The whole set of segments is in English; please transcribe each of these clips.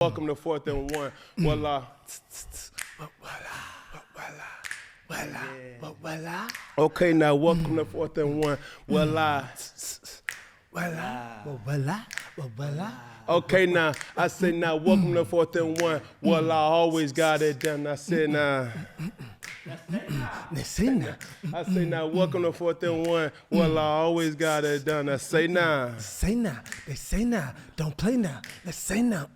Welcome to 4th and 1. Voila. Okay, now welcome to 4th and 1. Okay, now I say now welcome to 4th and 1. Well, I always got it done. I said now. I say now welcome to 4th and 1. Well, I always got it done. I say now. Say now. They say now. Don't play now. Let's say now.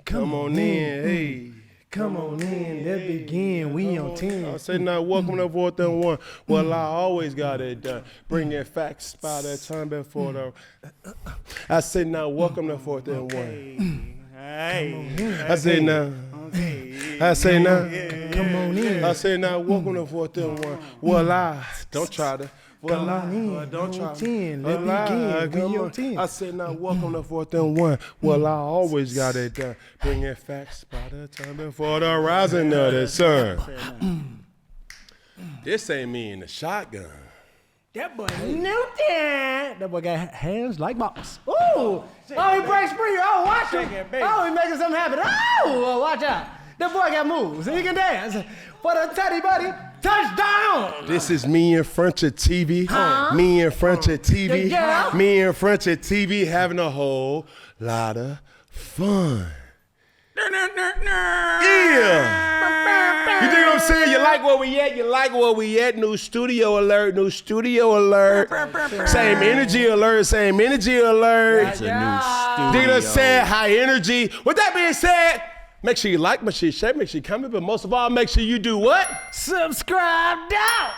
Come on in, hey. Come on in, let's begin. We on 10. I say now, welcome to 4th and 1. Well, I always got it done. Bringing facts by the time before the. I say now, welcome to 4th and 1. Hey. I say now. I say now. Come on in. I say now, welcome to 4th and 1. Well, I don't try to. Come on in. Don't try. 10. Let's begin. We on 10. I said now, welcome to 4th and 1. Well, I always got it done. Bringing facts by the time before the rising of the sun. This ain't me in the shotgun. That boy Newton. That boy got hands like box. Ooh. Oh, he breaks free. Oh, watch him. Oh, he making something happen. Oh, watch out. That boy got moves. He can dance. For the teddy buddy. Touchdown! This is me in front of TV. Me in front of TV. Yeah. Me in front of TV having a whole lot of fun. Yeah! You dig what I'm saying? You like where we at? You like where we at? New studio alert, new studio alert. Same energy alert, same energy alert. It's a new studio. Dig what I'm saying? High energy. With that being said, make sure you like, make sure you share, make sure you comment, but most of all, make sure you do what? Subscribe down.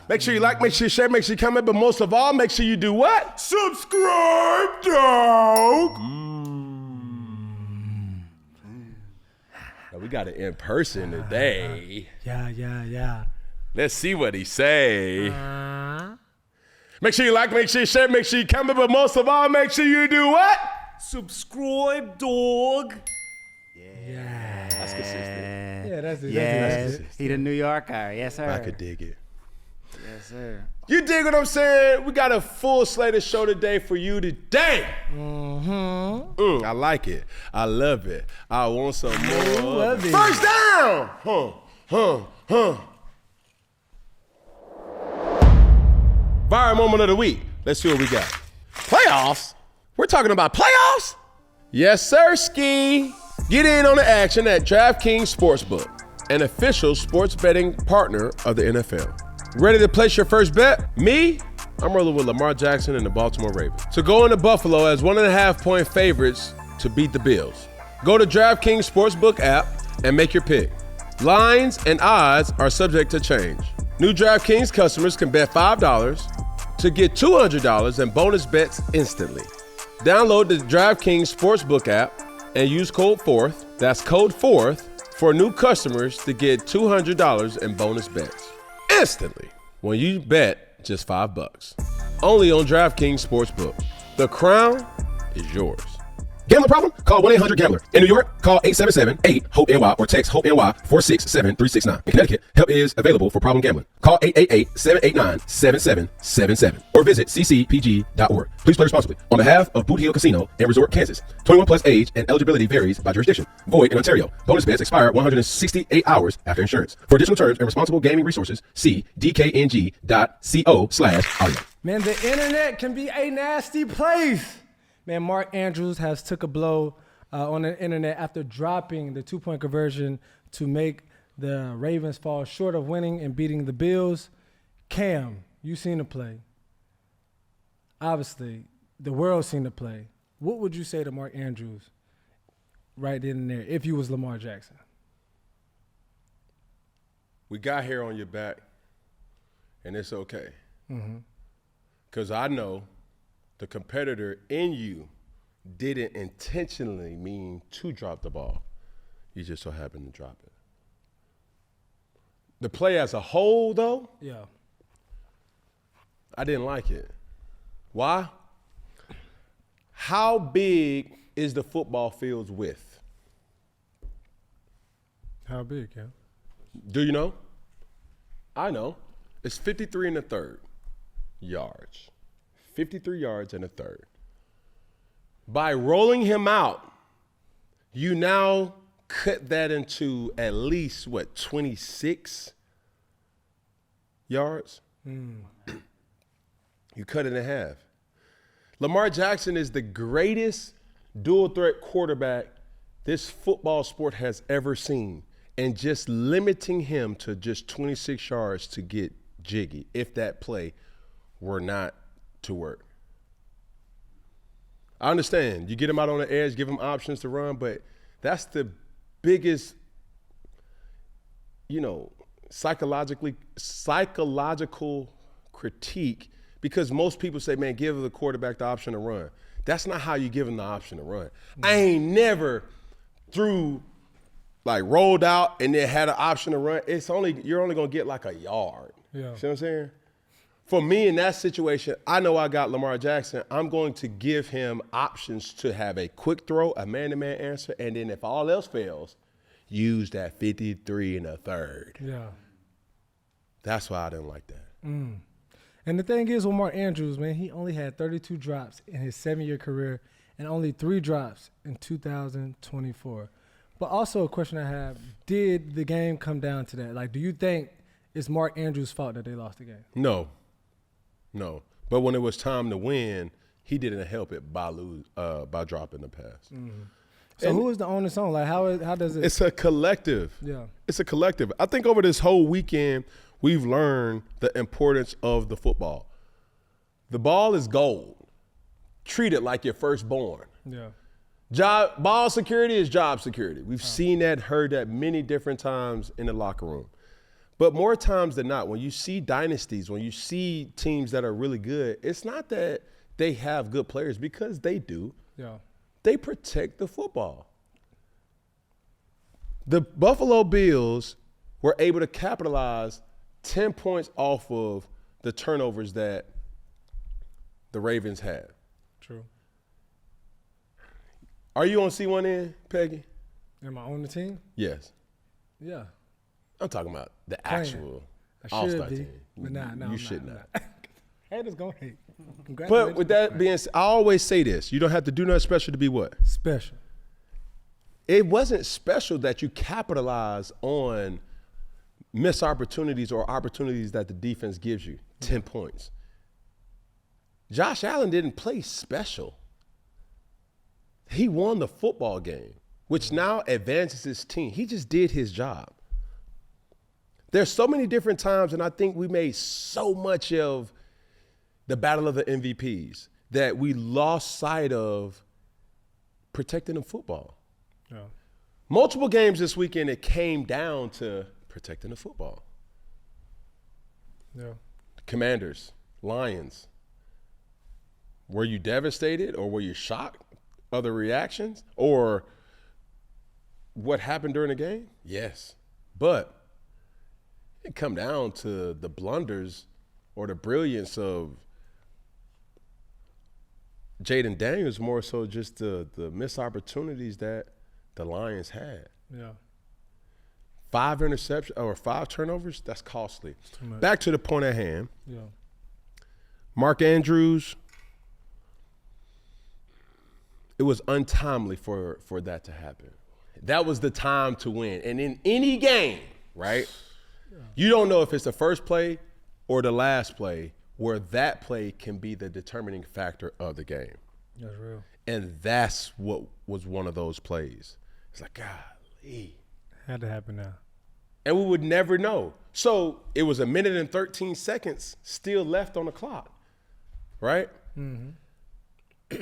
Make sure you like, make sure you share, make sure you comment, but most of all, make sure you do what? Subscribe, dog. Now, we got it in person today. Yeah. Let's see what he say. Make sure you like, make sure you share, make sure you comment, but most of all, make sure you do what? Subscribe, dog. Yeah. That's consistent. Yeah, that's it. Yes, That's he the New Yorker. Yes, sir. I could dig it. Yes, sir. You dig what I'm saying? We got a full slate of show today for you today. I like it. I love it. I want some more. Love it. First down. Viral moment of the week. Let's see what we got. Playoffs? We're talking about playoffs? Yes, sir, Ski. Get in on the action at DraftKings Sportsbook, an official sports betting partner of the NFL. Ready to place your first bet? Me? I'm rolling with Lamar Jackson and the Baltimore Ravens. So go into Buffalo as 1.5-point favorites to beat the Bills. Go to DraftKings Sportsbook app and make your pick. Lines and odds are subject to change. New DraftKings customers can bet $5 to get $200 in bonus bets instantly. Download the DraftKings Sportsbook app and use code 4th, that's code 4th, for new customers to get $200 in bonus bets instantly when you bet just $5. Only on DraftKings Sportsbook. The crown is yours. Gambling problem? Call 1-800-GAMBLER. In New York, call 877-8-HOPE-NY or text HOPE-NY 467-369. In Connecticut, help is available for problem gambling. Call 888-789-7777 or visit ccpg.org. Please play responsibly. On behalf of Boot Hill Casino and Resort, Kansas. 21 plus age and eligibility varies by jurisdiction. Void in Ontario. Bonus bets expire 168 hours after insurance. For additional terms and responsible gaming resources, see dkng.co/audio. Man, the internet can be a nasty place. Man, Mark Andrews has took a blow on the internet after dropping the 2-point conversion to make the Ravens fall short of winning and beating the Bills. Cam, you seen the play. Obviously, the world seen the play. What would you say to Mark Andrews right then and there if you was Lamar Jackson? We got hair on your back, and it's okay. Because I know the competitor in you didn't intentionally mean to drop the ball. You just so happened to drop it. The play as a whole, though, Yeah. I didn't like it. Why? How big is the football field's width? How big, Cam? Do you know? I know. It's 53 1/3 yards. 53 yards and a third. By rolling him out, you now cut that into at least, 26 yards? You cut it in half. Lamar Jackson is the greatest dual-threat quarterback this football sport has ever seen. And just limiting him to just 26 yards to get jiggy if that play were not to work. I understand. You get him out on the edge, give him options to run, but that's the biggest, psychological critique, because most people say, man, give the quarterback the option to run. That's not how you give him the option to run. I ain't never rolled out and then had an option to run. You're only gonna get like a yard. Yeah. See what I'm saying? For me in that situation, I know I got Lamar Jackson. I'm going to give him options to have a quick throw, a man-to-man answer, and then if all else fails, use that 53 and a third. Yeah. That's why I didn't like that. And the thing is with Mark Andrews, man, he only had 32 drops in his 7-year career and only 3 drops in 2024. But also a question I have, did the game come down to that? Like, do you think it's Mark Andrews' fault that they lost the game? No. But when it was time to win, he didn't help it by dropping the pass. So who is the onus on? Like, how does it? It's a collective. Yeah. It's a collective. I think over this whole weekend, we've learned the importance of the football. The ball is gold. Treat it like your firstborn. Yeah. Ball security is job security. We've seen that, heard that many different times in the locker room. But more times than not, when you see dynasties, when you see teams that are really good, it's not that they have good players, because they do. Yeah. They protect the football. The Buffalo Bills were able to capitalize 10 points off of the turnovers that the Ravens had. True. Are you on C1N, Peggy? Am I on the team? Yes. Yeah. I'm talking about the Playing. actual I All-Star should be, team. but nah, you should not. Haters gonna hate. But with that being said, I always say this. You don't have to do nothing special to be what? Special. It wasn't special that you capitalize on missed opportunities or opportunities that the defense gives you. 10 points. Josh Allen didn't play special. He won the football game, which now advances his team. He just did his job. There's so many different times, and I think we made so much of the battle of the MVPs that we lost sight of protecting the football. Yeah. Multiple games this weekend, it came down to protecting the football. Yeah. Commanders, Lions. Were you devastated, or were you shocked of the reactions or what happened during the game? Yes. But it come down to the blunders or the brilliance of Jayden Daniels, more so just the missed opportunities that the Lions had. Yeah. 5 interceptions or 5 turnovers, that's costly. Too much. Back to the point at hand. Yeah. Mark Andrews, it was untimely for that to happen. That was the time to win. And in any game, right, you don't know if it's the first play or the last play where that play can be the determining factor of the game. That's real. And that's what was one of those plays. It's like, golly. Had to happen now. And we would never know. So it was 1 minute and 13 seconds still left on the clock, right? Mm-hmm.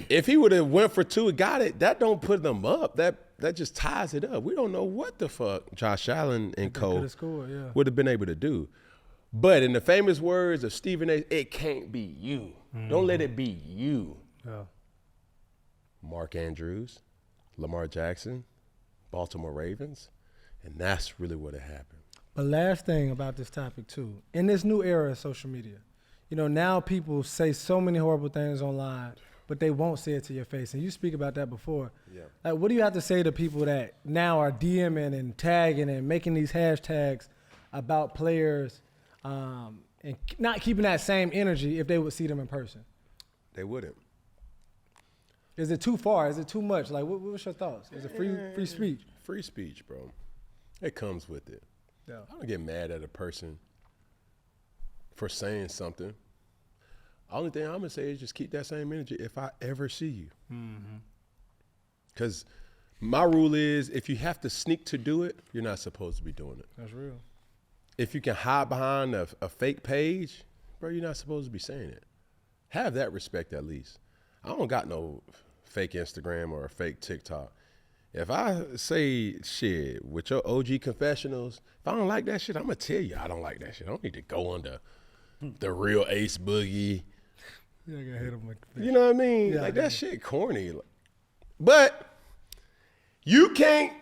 If he would have went for 2 and got it, that don't put them up. That just ties it up. We don't know what the fuck Josh Allen and co would have been able to do. But in the famous words of Stephen A., it can't be you. Mm-hmm. Don't let it be you. Yeah. Mark Andrews, Lamar Jackson, Baltimore Ravens, and that's really what happened. But last thing about this topic too, in this new era of social media, now people say so many horrible things online, but they won't say it to your face. And you speak about that before. Yeah. Like, what do you have to say to people that now are DMing and tagging and making these hashtags about players and not keeping that same energy if they would see them in person? They wouldn't. Is it too far? Is it too much? Like, what's your thoughts? Is it free speech? Free speech, bro. It comes with it. Yeah. I don't get mad at a person for saying something. Only thing I'm gonna say is just keep that same energy if I ever see you. Because my rule is if you have to sneak to do it, you're not supposed to be doing it. That's real. If you can hide behind a fake page, bro, you're not supposed to be saying it. Have that respect at least. I don't got no fake Instagram or a fake TikTok. If I say shit with your OG confessionals, if I don't like that shit, I'm going to tell you I don't like that shit. I don't need to go under the real Ace Boogie. Yeah, I got hit him with the You know what I mean? Yeah, like I that shit corny. But you can't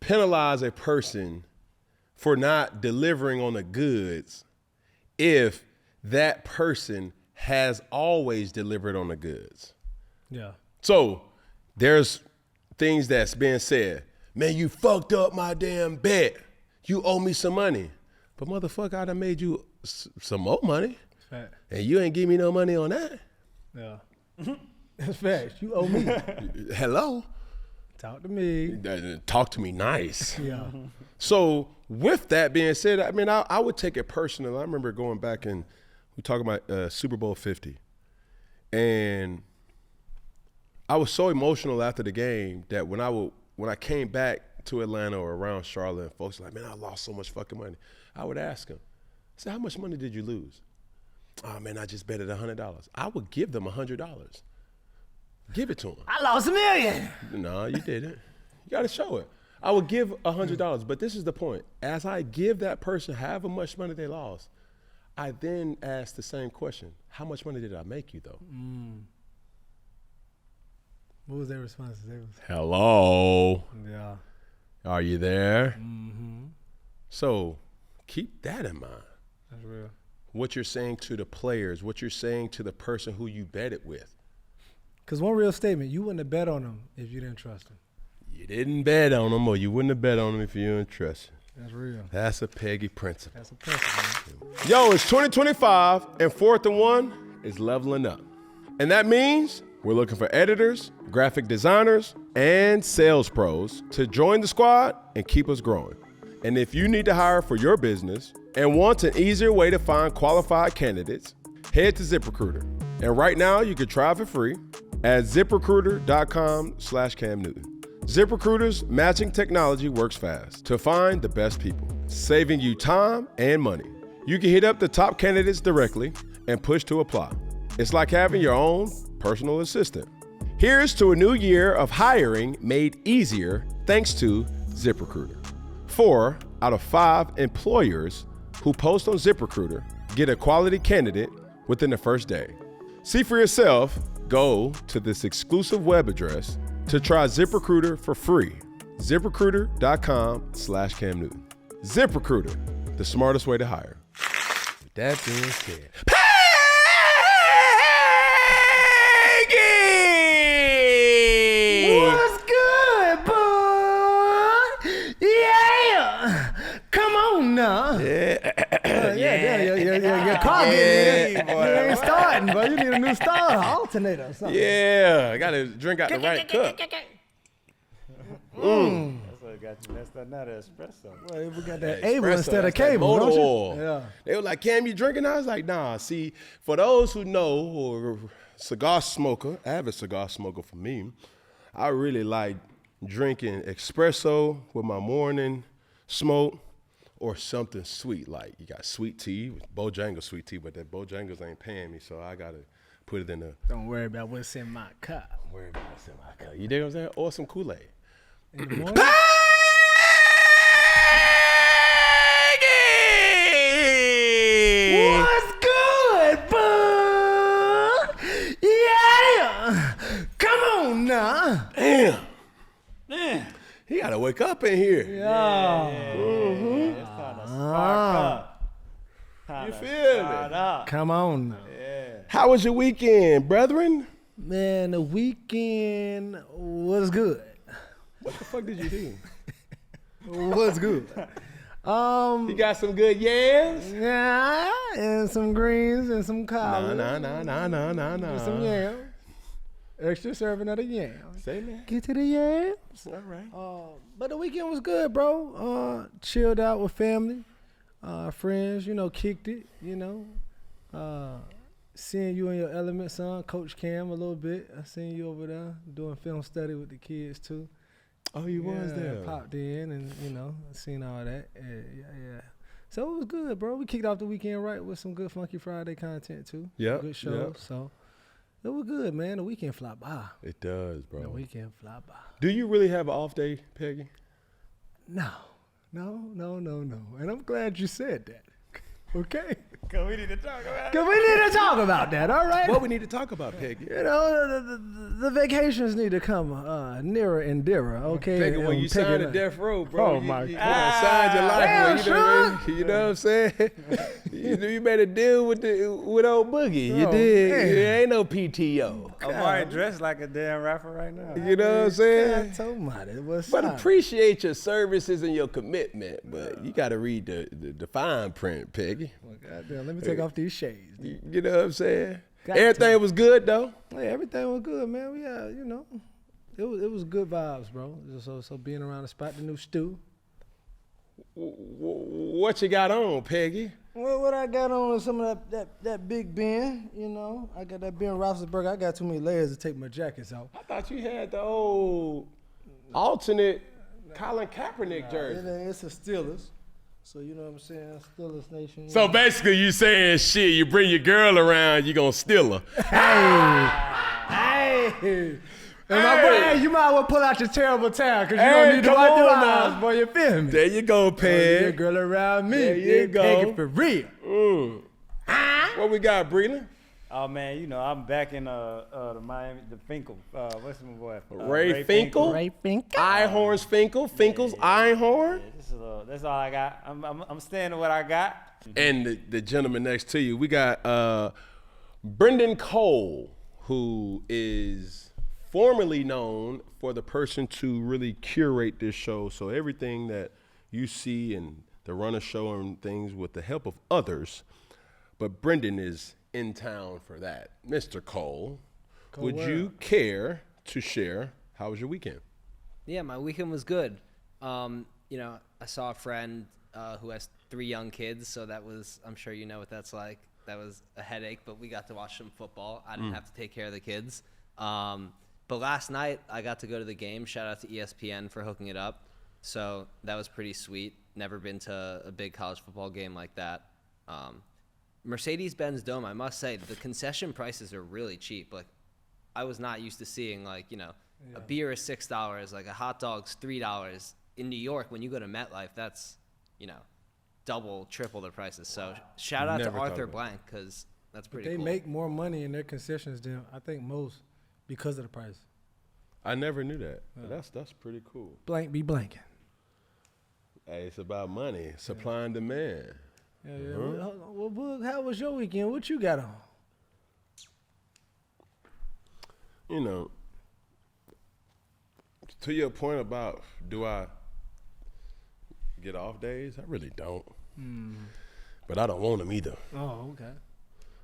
penalize a person for not delivering on the goods if that person has always delivered on the goods. Yeah. So there's things that's being said. Man, you fucked up my damn bet. You owe me some money. But motherfucker, I done made you some more money. Fact. And you ain't give me no money on that. Yeah. That's facts. You owe me. Hello? Talk to me. Talk to me nice. Yeah. So with that being said, I mean, I would take it personal. I remember going back and we talking about Super Bowl 50. And I was so emotional after the game that when I came back to Atlanta or around Charlotte, and folks were like, man, I lost so much fucking money. I would ask them, I said, how much money did you lose? Oh man, I just betted $100. I would give them $100. Give it to them. I lost $1 million. No, you didn't. You got to show it. I would give $100, but this is the point. As I give that person however much money they lost, I then ask the same question. How much money did I make you, though? What was their response? Hello. Yeah. Are you there? So keep that in mind. That's real. What you're saying to the players, what you're saying to the person who you betted with. Because one real statement, you wouldn't have bet on him if you didn't trust him. You didn't bet on them, or you wouldn't have bet on them if you didn't trust him. That's real. That's a Peggy principle. That's a principle, man. Yo, it's 2025, and 4th and 1 is leveling up. And that means we're looking for editors, graphic designers, and sales pros to join the squad and keep us growing. And if you need to hire for your business and want an easier way to find qualified candidates, head to ZipRecruiter. And right now, you can try for free at ziprecruiter.com/Cam Newton. ZipRecruiter's matching technology works fast to find the best people, saving you time and money. You can hit up the top candidates directly and push to apply. It's like having your own personal assistant. Here's to a new year of hiring made easier thanks to ZipRecruiter. 4 out of 5 employers who post on ZipRecruiter get a quality candidate within the first day. See for yourself. Go to this exclusive web address to try ZipRecruiter for free. ZipRecruiter.com/Cam Newton. ZipRecruiter, the smartest way to hire. With that being said, Peggy! What's good, bud? Yeah. Come on now. Your car getting in. You ain't starting, bro. You need a new starter, alternator or something. Yeah, I got to drink out the right cup. That's what got you messed up now, the espresso. Well, we got that Espresso, Able instead of that's that cable, motor don't you? oil. Yeah. They were like, Cam, you drinking? I was like, nah. See, for those who know, or cigar smoker, avid cigar smoker for me, I really like drinking espresso with my morning smoke or something sweet. Like you got sweet tea, Bojangles sweet tea, but that Bojangles ain't paying me, so I got to put it in the. Don't worry about what's in my cup. Worry about what's in my cup. You dig what I'm saying? Or some Kool-Aid. In the morning? What's good, bud? Yeah. Come on now. Damn. He got to wake up in here. Yeah. It's time to spark up. You feel me? Come on now. How was your weekend, brethren? Man, the weekend was good. What the fuck did you do? Was good. You got some good yams? Yeah, and some greens and some collards. Nah. Some yams. Extra serving of the yams. Say that. Get to the yams. All right. But the weekend was good, bro. Chilled out with family, friends. Kicked it. Seeing you in your element, son. Coach Cam a little bit. I seen you over there doing film study with the kids too. Oh, you was there. Popped in and seen all that. Yeah. So it was good, bro. We kicked off the weekend right with some good Funky Friday content too. Yep. Good shows. Yep. So it was good, man. The weekend fly by. It does, bro. The weekend fly by. Do you really have an off day, Peggy? No. And I'm glad you said that. Okay. Cause we need to talk about it. Because we need to talk about that, all right? What we need to talk about, Peggy? The vacations need to come nearer and dearer, okay? Peggy, when you signed a death row, bro, Oh, my you God. signed your life Damn, away. You know what I'm saying? you made a deal with old Boogie. You Oh, did. man. There ain't no PTO. I'm already dressed like a damn rapper right now. You know what I'm saying? God told me what's But up? appreciate your services and your commitment. But you got to read the fine print, Peggy. Well, goddamn, let me take off these shades. You know what I'm saying? Got Everything to. was good, though. Hey, everything was good, man. We had, it was good vibes, bro. So being around the spot, the new stew. What you got on, Peggy? Well, what I got on is some of that Big Ben, I got that Ben Roethlisberger. I got too many layers to take my jackets off. I thought you had the old alternate Colin Kaepernick jersey. It's a Steelers. So you know what I'm saying? Steelers Nation. So basically you saying shit, you bring your girl around, you gonna steal her. Hey. And my boy, hey, you might as well pull out your terrible towel because you don't need to come wipe your on now. eyes, boy. You feel me? There you go, Your Peg. girl around me. There you go. Take it for real. What we got, Breland? Oh man, I'm back in the Miami, the Finkel. What's my boy? Ray Finkel? Ray Finkel. Einhorn's Finkel? Finkel's Einhorn? Yeah, that's all I got. I'm staying with what I got. And the gentleman next to you, we got Brendan Cole, who is formerly known for the person to really curate this show. So everything that you see and the runner show and things with the help of others. But Brendan is in town for that. Mr. Cole, would you care to share how was your weekend? Yeah, my weekend was good. I saw a friend who has 3 young kids, so that was, I'm sure you know what that's like. That was a headache, but we got to watch some football. I didn't have to take care of the kids. But last night, I got to go to the game. Shout out to ESPN for hooking it up. So that was pretty sweet. Never been to a big college football game like that. Mercedes-Benz Dome, I must say, the concession prices are really cheap. Like, I was not used to seeing, a beer is $6, like a hot dog's $3. In New York, when you go to MetLife, that's, double, triple the prices. So shout out to Arthur Blank, because that's pretty cool. They make more money in their concessions than I think most because of the price. I never knew that. That's pretty cool. Blank be blanking. Hey, it's about money, supply and demand. Yeah. Well, Boog, how was your weekend? What you got on? To your point about do I get off days, I really don't. But I don't want them either. Oh, okay.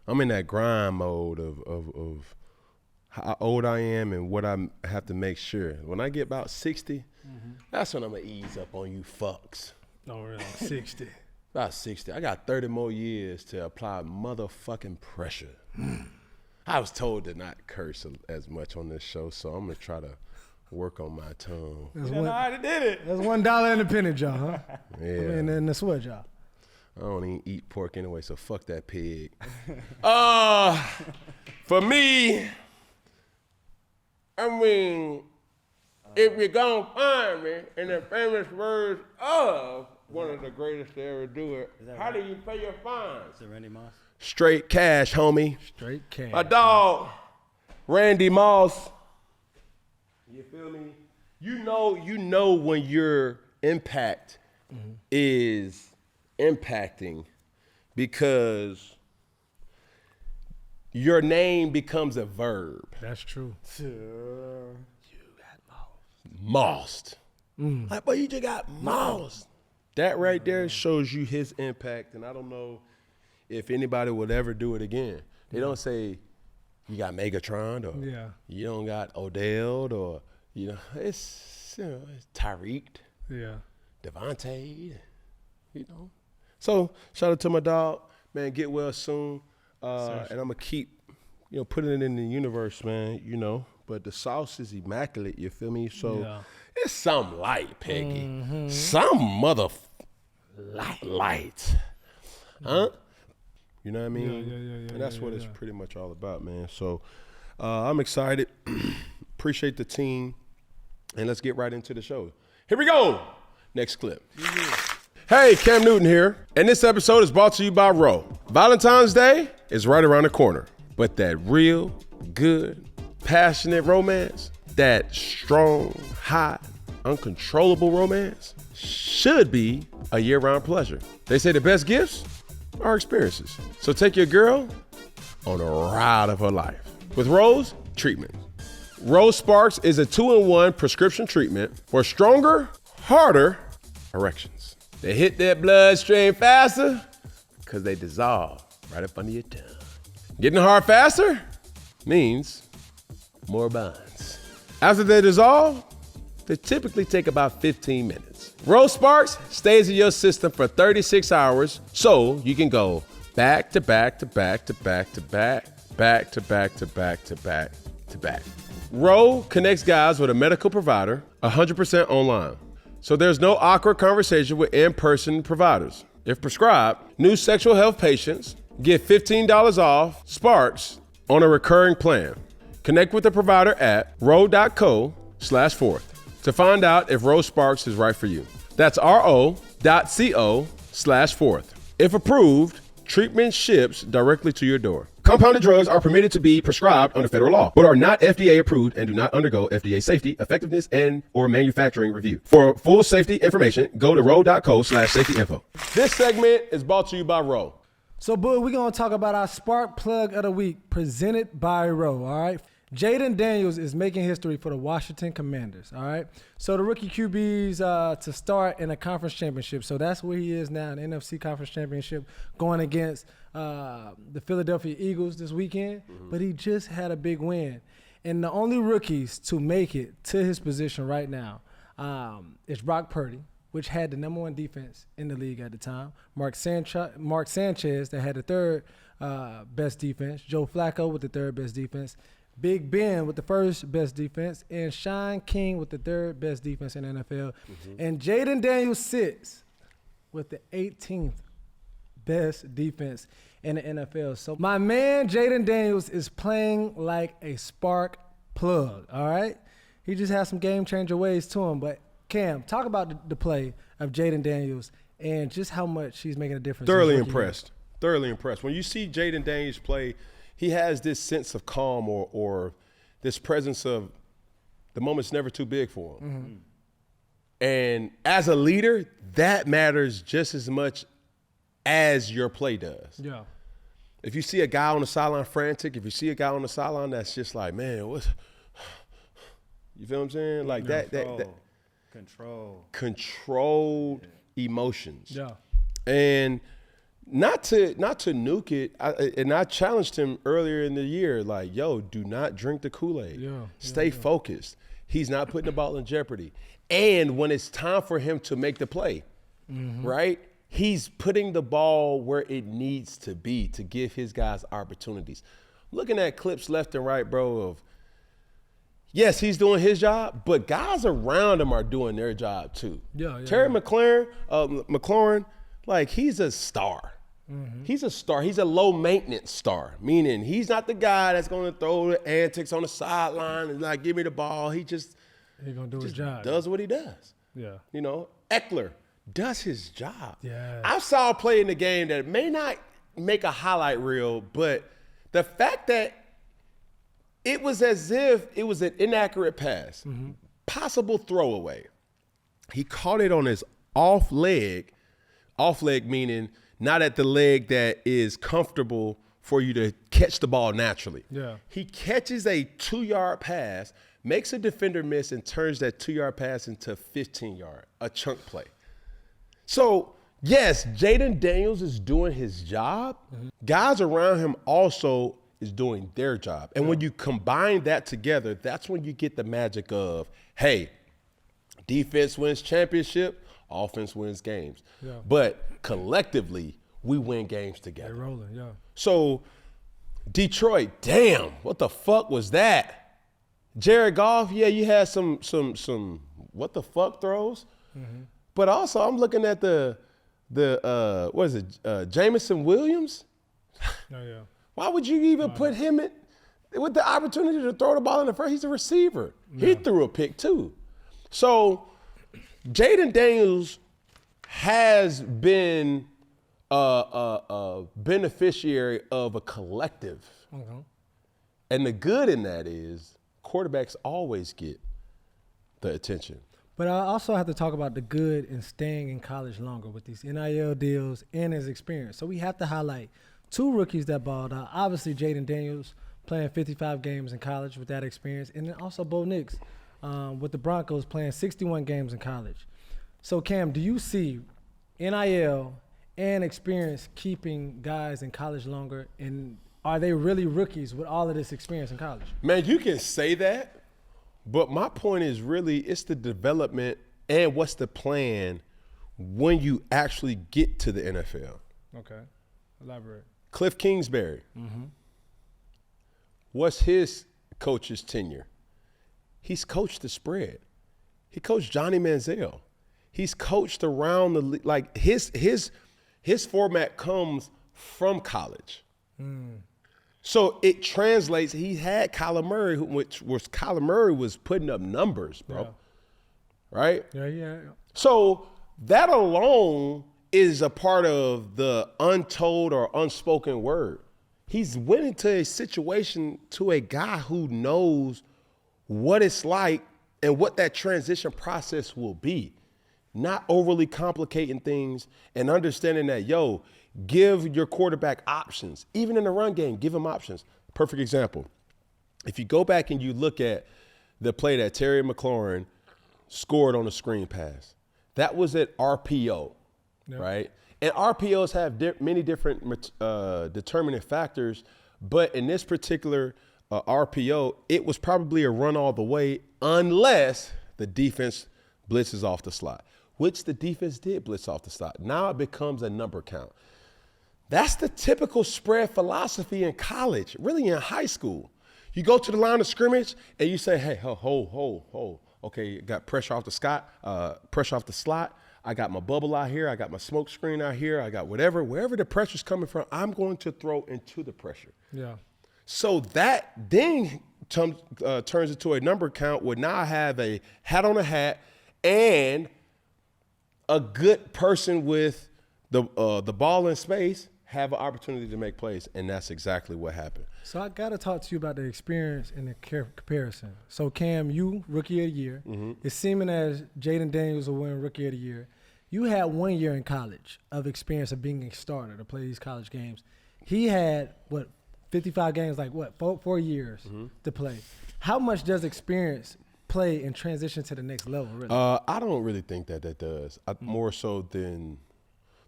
I'm in that grind mode of how old I am and what I have to make sure. When I get about 60, that's when I'm going to ease up on you fucks. Oh, really? 60. About 60. I got 30 more years to apply motherfucking pressure. I was told to not curse as much on this show, so I'm going to try to work on my tongue. That's I already did it. That's $1 in the penny jar, huh? Yeah. In the sweat jar. I don't even eat pork anyway, so fuck that pig. For me, if you're gonna find me in the famous words of one of the greatest to ever do it, how do you pay your fines? Is it Randy Moss? Straight cash, homie. Straight cash. My dog, Randy Moss. You feel me? You know when your impact is impacting because your name becomes a verb. That's true. Mossed. Like, boy, you just got mossed. That right there shows you his impact, and I don't know if anybody would ever do it again. They don't say you got Megatron or you don't got Odell or, it's Tyreek, Devontae, So shout out to my dog, man, get well soon. And I'm going to keep, putting it in the universe, man, But the sauce is immaculate, you feel me? So it's some light, Peggy. Some light. Huh? You know what I mean? And that's what it's pretty much all about, man. So I'm excited. Appreciate the team. And let's get right into the show. Here we go. Next clip. Hey, Cam Newton here. And this episode is brought to you by Roe. Valentine's Day is right around the corner. But that real, good, passionate romance, that strong, hot, uncontrollable romance should be a year-round pleasure. They say the best gifts are experiences. So take your girl on a ride of her life with Rose Treatment. Rose Sparks is a 2-in-1 prescription treatment for stronger, harder erections. They hit that bloodstream faster because they dissolve right up under your tongue. Getting hard faster means more bonds. After they dissolve, they typically take about 15 minutes. Rose Sparks stays in your system for 36 hours, so you can go back to back to back to back to back, back to back to back to back to back. Roe connects guys with a medical provider 100% online. So there's no awkward conversation with in-person providers. If prescribed, new sexual health patients get $15 off Sparks on a recurring plan. Connect with the provider at ro.co/fourth to find out if Rose Sparks is right for you. That's ro.co/fourth. If approved, treatment ships directly to your door. Compounded drugs are permitted to be prescribed under federal law, but are not FDA approved and do not undergo FDA safety, effectiveness, and or manufacturing review. For full safety information, go to ro.co/safety info. This segment is brought to you by Ro. So, Boo, we're going to talk about our Spark Plug of the Week presented by Ro, all right? Jayden Daniels is making history for the Washington Commanders, all right? So the rookie QBs to start in a conference championship. So that's where he is now, an NFC conference championship, going against the Philadelphia Eagles this weekend. But he just had a big win. And the only rookies to make it to his position right now is Brock Purdy, which had the #1 defense in the league at the time. Mark Sanchez, that had the third best defense. Joe Flacco with the third best defense. Big Ben with the first best defense, and Sean King with the third best defense in the NFL. And Jayden Daniels sits with the 18th best defense in the NFL. So my man Jayden Daniels is playing like a spark plug, all right? He just has some game-changer ways to him. But, Cam, talk about the play of Jayden Daniels and just how much he's making a difference. Thoroughly impressed. When you see Jayden Daniels play, he has this sense of calm or this presence of the moment's never too big for him. And as a leader, that matters just as much as your play does. Yeah. If you see a guy on the sideline frantic, if you see a guy on the sideline that's just like, man, what's – you feel what I'm saying? Like that controlled emotions. Yeah. And – Not to nuke it, and I challenged him earlier in the year, like, yo, do not drink the Kool-Aid. Stay focused. He's not putting the ball in jeopardy. And when it's time for him to make the play, right, he's putting the ball where it needs to be to give his guys opportunities. Looking at clips left and right, bro, of, yes, he's doing his job, but guys around him are doing their job too. Terry McLaurin, like, he's a star. He's a star. He's a low-maintenance star, meaning he's not the guy that's going to throw the antics on the sideline and, like, give me the ball. He's going to do his job. Does what he does. Yeah. Eckler does his job. Yeah. I saw a play in the game that may not make a highlight reel, but the fact that it was as if it was an inaccurate pass, possible throwaway. He caught it on his off leg meaning not at the leg that is comfortable for you to catch the ball naturally. Yeah. He catches a 2-yard pass, makes a defender miss, and turns that 2-yard pass into 15-yard, a chunk play. So, yes, Jayden Daniels is doing his job. Guys around him also is doing their job. And when you combine that together, that's when you get the magic of, hey, defense wins championship, offense wins games. Yeah. But collectively, we win games They're together. rolling, yeah. So, Detroit, damn, what the fuck was that? Jared Goff, yeah, you had some what the fuck throws. But also, I'm looking at the what is it, Jamison Williams? Oh, yeah. Why would you even put him in with the opportunity to throw the ball in the first? He's a receiver. He threw a pick too. So Jayden Daniels has been a beneficiary of a collective. And the good in that is quarterbacks always get the attention. But I also have to talk about the good in staying in college longer with these NIL deals and his experience. So we have to highlight two rookies that balled out. Obviously, Jayden Daniels playing 55 games in college with that experience. And then also Bo Nix with the Broncos playing 61 games in college. So, Cam, do you see NIL and experience keeping guys in college longer? And are they really rookies with all of this experience in college? Man, you can say that. But my point is really it's the development and what's the plan when you actually get to the NFL. Okay. Elaborate. Cliff Kingsbury. What's his coach's tenure? He's coached the spread. He coached Johnny Manziel. He's coached around the league. Like his format comes from college. So it translates. He had Kyler Murray, Kyler Murray was putting up numbers, bro. Yeah. Right? Yeah. So that alone is a part of the untold or unspoken word. He's went into a situation to a guy who knows what it's like and what that transition process will be. Not overly complicating things and understanding that, give your quarterback options. Even in the run game, give him options. Perfect example. If you go back and you look at the play that Terry McLaurin scored on a screen pass, that was at RPO, right? And RPOs have many different determining factors, but in this particular RPO, it was probably a run all the way unless the defense blitzes off the slot, which the defense did blitz off the slot. Now it becomes a number count. That's the typical spread philosophy in college, really in high school. You go to the line of scrimmage and you say, hey, hold. Okay, got pressure off the slot. I got my bubble out here. I got my smoke screen out here. I got wherever the pressure's coming from, I'm going to throw into the pressure. Yeah. So that then turns into a number count where now I have a hat on a hat and a good person with the ball in space have an opportunity to make plays, and that's exactly what happened. So I got to talk to you about the experience and the comparison. So, Cam, you, Rookie of the Year. It's seeming as Jayden Daniels will win Rookie of the Year. You had 1 year in college of experience of being a starter to play these college games. He had, 55 games, 4 years to play. How much does experience play and transition to the next level, really? I don't really think that does. More so than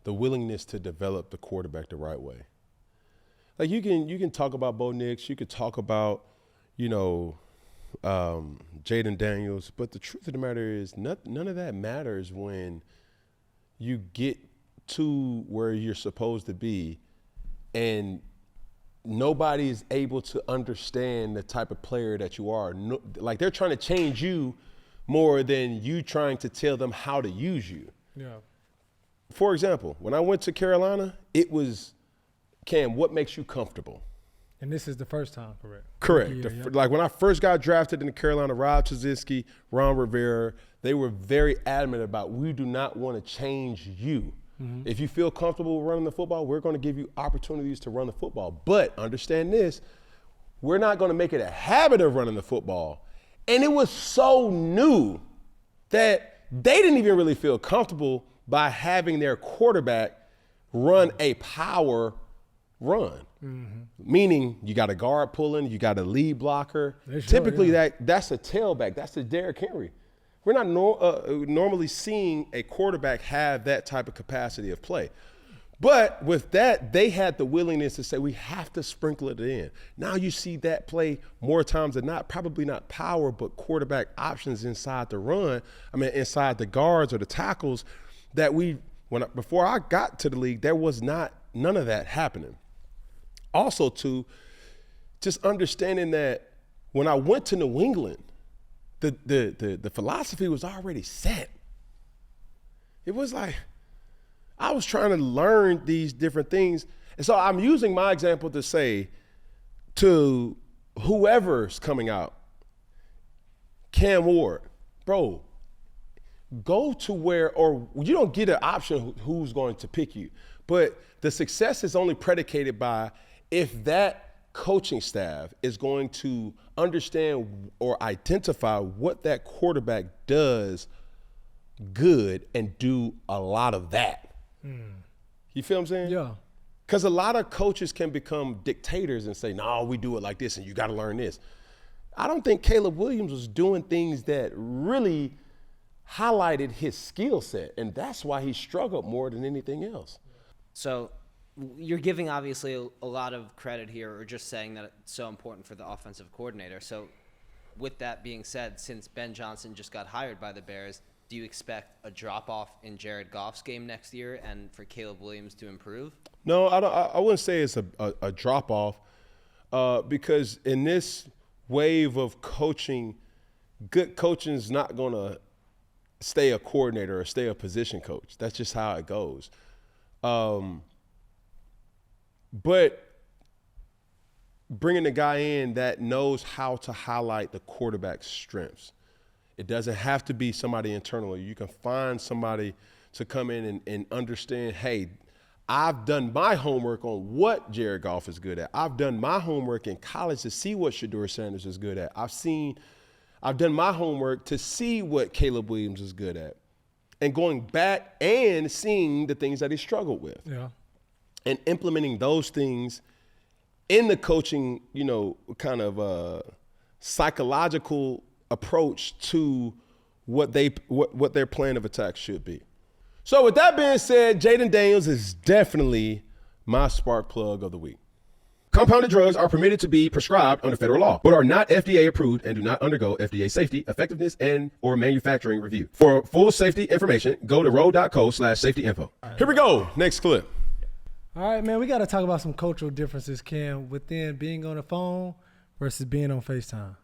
the willingness to develop the quarterback the right way. Like you can talk about Bo Nix, you could talk about, Jayden Daniels, but the truth of the matter is none of that matters when you get to where you're supposed to be and nobody is able to understand the type of player that you are. Like they're trying to change you more than you trying to tell them how to use you. Yeah. For example, when I went to Carolina, it was, Cam, what makes you comfortable? And this is the first time, correct? Correct. Yeah. Like when I first got drafted in Carolina, Rob Trzcinski, Ron Rivera, they were very adamant about we do not want to change you. If you feel comfortable running the football, we're going to give you opportunities to run the football. But understand this, we're not going to make it a habit of running the football. And it was so new that they didn't even really feel comfortable by having their quarterback run a power run. Meaning you got a guard pulling, you got a lead blocker. Sure, Typically that's a tailback. That's a Derrick Henry. We're not normally seeing a quarterback have that type of capacity of play. But with that, they had the willingness to say, we have to sprinkle it in. Now you see that play more times than not, probably not power, but quarterback options inside the run. Inside the guards or the tackles that before I got to the league, there was none of that happening. Also, too, just understanding that when I went to New England, the philosophy was already set. It was like, I was trying to learn these different things. And so I'm using my example to say to whoever's coming out, Cam Ward, bro, go to where, or you don't get an option who's going to pick you. But the success is only predicated by if that coaching staff is going to understand or identify what that quarterback does good and do a lot of that. You feel what I'm saying? Yeah. Because a lot of coaches can become dictators and say, no, we do it like this and you got to learn this. I don't think Caleb Williams was doing things that really highlighted his skill set, and that's why he struggled more than anything else. So you're giving obviously a lot of credit here, or just saying that it's so important for the offensive coordinator. So with that being said, since Ben Johnson just got hired by the Bears, do you expect a drop-off in Jared Goff's game next year and for Caleb Williams to improve? No, I wouldn't say it's a drop-off because in this wave of coaching, good coaching is not going to stay a coordinator or stay a position coach. That's just how it goes. But bringing a guy in that knows how to highlight the quarterback's strengths. It doesn't have to be somebody internally. You can find somebody to come in and understand, hey, I've done my homework on what Jared Goff is good at. I've done my homework in college to see what Shedeur Sanders is good at. I've done my homework to see what Caleb Williams is good at. And going back and seeing the things that he struggled with. Yeah. And implementing those things in the coaching, kind of psychological approach to what their plan of attack should be. So with that being said, Jayden Daniels is definitely my spark plug of the week. Compounded drugs are permitted to be prescribed under federal law, but are not FDA approved and do not undergo FDA safety, effectiveness, and or manufacturing review. For full safety information, go to roll.co/safety-info. Here we go. Next clip. All right, man, we got to talk about some cultural differences, Cam, within being on the phone versus being on FaceTime.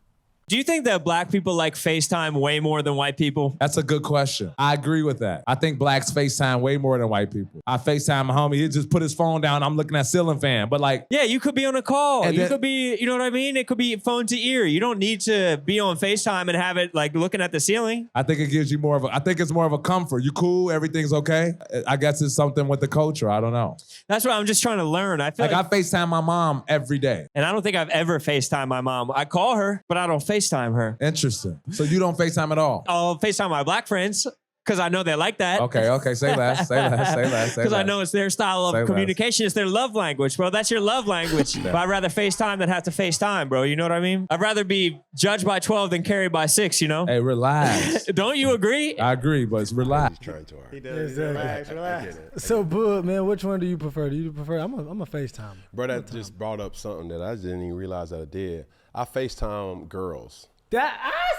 Do you think that black people like FaceTime way more than white people? That's a good question. I agree with that. I think blacks FaceTime way more than white people. I FaceTime my homie. He just put his phone down. I'm looking at ceiling fan. But like, yeah, you could be on a call. And You then- could be, you know what I mean? It could be phone to ear. You don't need to be on FaceTime and have it like looking at the ceiling. I think it gives you I think it's more of a comfort. You cool? Everything's okay? I guess it's something with the culture. I don't know. That's what I'm just trying to learn. I feel Like I FaceTime my mom every day. and I don't think I've ever FaceTime my mom. I call her, but I don't FaceTime her. Interesting. So you don't FaceTime at all? I'll FaceTime my black friends because I know they like that. Okay. Say less. Because I know it's their style Say of less. communication. It's their love language, bro. That's your love language. But I'd rather FaceTime than have to FaceTime, bro. You know what I mean? I'd rather be judged by 12 than carried by 6, you know? Hey, relax. Don't you agree? I agree, but it's relax. He's trying too hard. He does. Exactly. Relax. So, Bud, man, which one do you prefer? Do you prefer? I'm a FaceTime. Bro, that just brought up something that I didn't even realize that I did. I FaceTime girls. I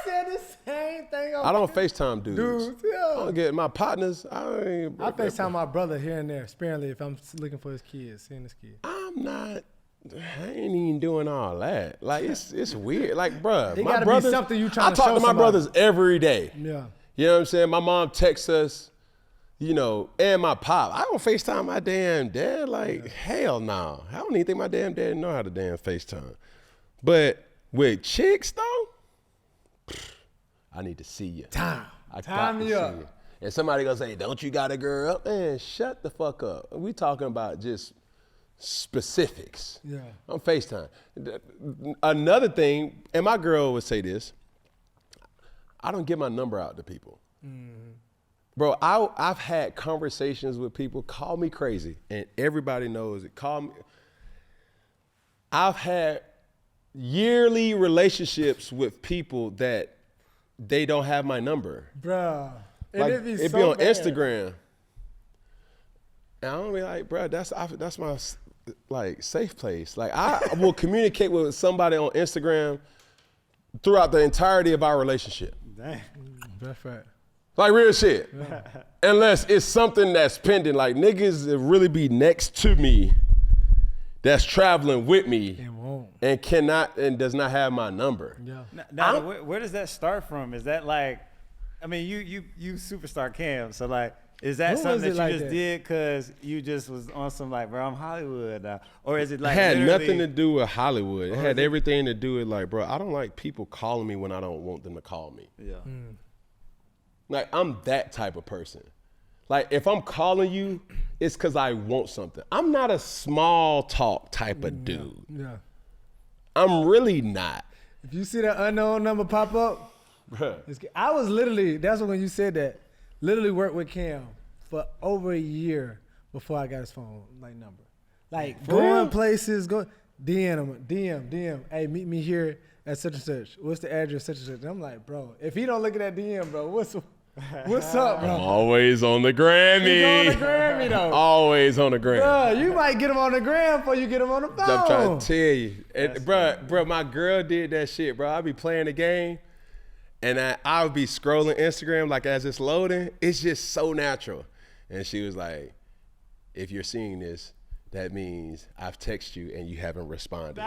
said the same thing. I don't FaceTime dudes. Yeah. I don't get my partners. I FaceTime my brother here and there, sparingly, if I'm looking for his kids, seeing his kids. I'm not. I ain't even doing all that. Like it's weird. Like, bruh, It my gotta be brothers. something you I trying to talk show to my somebody. brothers every day. Yeah. You know what I'm saying? My mom texts us, and my pop. I don't FaceTime my damn dad. Like, hell no. I don't even think my damn dad know how to damn FaceTime. But with chicks though, I need to see you. Time I got to me see up. you. And somebody gonna say, "Don't you got a girl?" Man, shut the fuck up. We talking about just specifics. Yeah. On FaceTime. Another thing, and my girl would say this, I don't give my number out to people. Bro, I've had conversations with people, call me crazy, and everybody knows it. Call me. I've had yearly relationships with people that they don't have my number. Bruh. Like, It'd be it so be on bad. Instagram. And I don't be like, bro, that's my like safe place. Like I will communicate with somebody on Instagram throughout the entirety of our relationship. Dang. That's right. Like real shit. Unless it's something that's pending. Like niggas that really be next to me that's traveling with me It won't. and cannot and does not have my number. Yeah. Now, where does that start from? Is that like, I mean, you superstar Cam, so like, is that Who something was that it you like just that? did because you just was on some like, bro, I'm Hollywood now, or is it It like had literally- nothing to do with Hollywood. It had everything to do with like, bro, I don't like people calling me when I don't want them to call me. Yeah. Like I'm that type of person. Like if I'm calling you, it's because I want something. I'm not a small talk type of dude. Yeah. I'm really not. If you see that unknown number pop up, Bruh. I was literally, that's when you said that, literally worked with Cam for over a year before I got his phone like number. Like going places, DM. Hey, meet me here at such and such. What's the address, such and such? And I'm like, bro, if he don't look at that DM, bro, what's up, bro? Always on the He's on Grammy. the Grammy though. Always on the Grammy. Bruh, you might get him on the gram before you get him on the phone. I'm trying to tell you. And, bruh, my girl did that shit, bro. I be playing the game, and I would be scrolling Instagram like as it's loading. It's just so natural. And she was like, if you're seeing this, that means I've texted you and you haven't responded.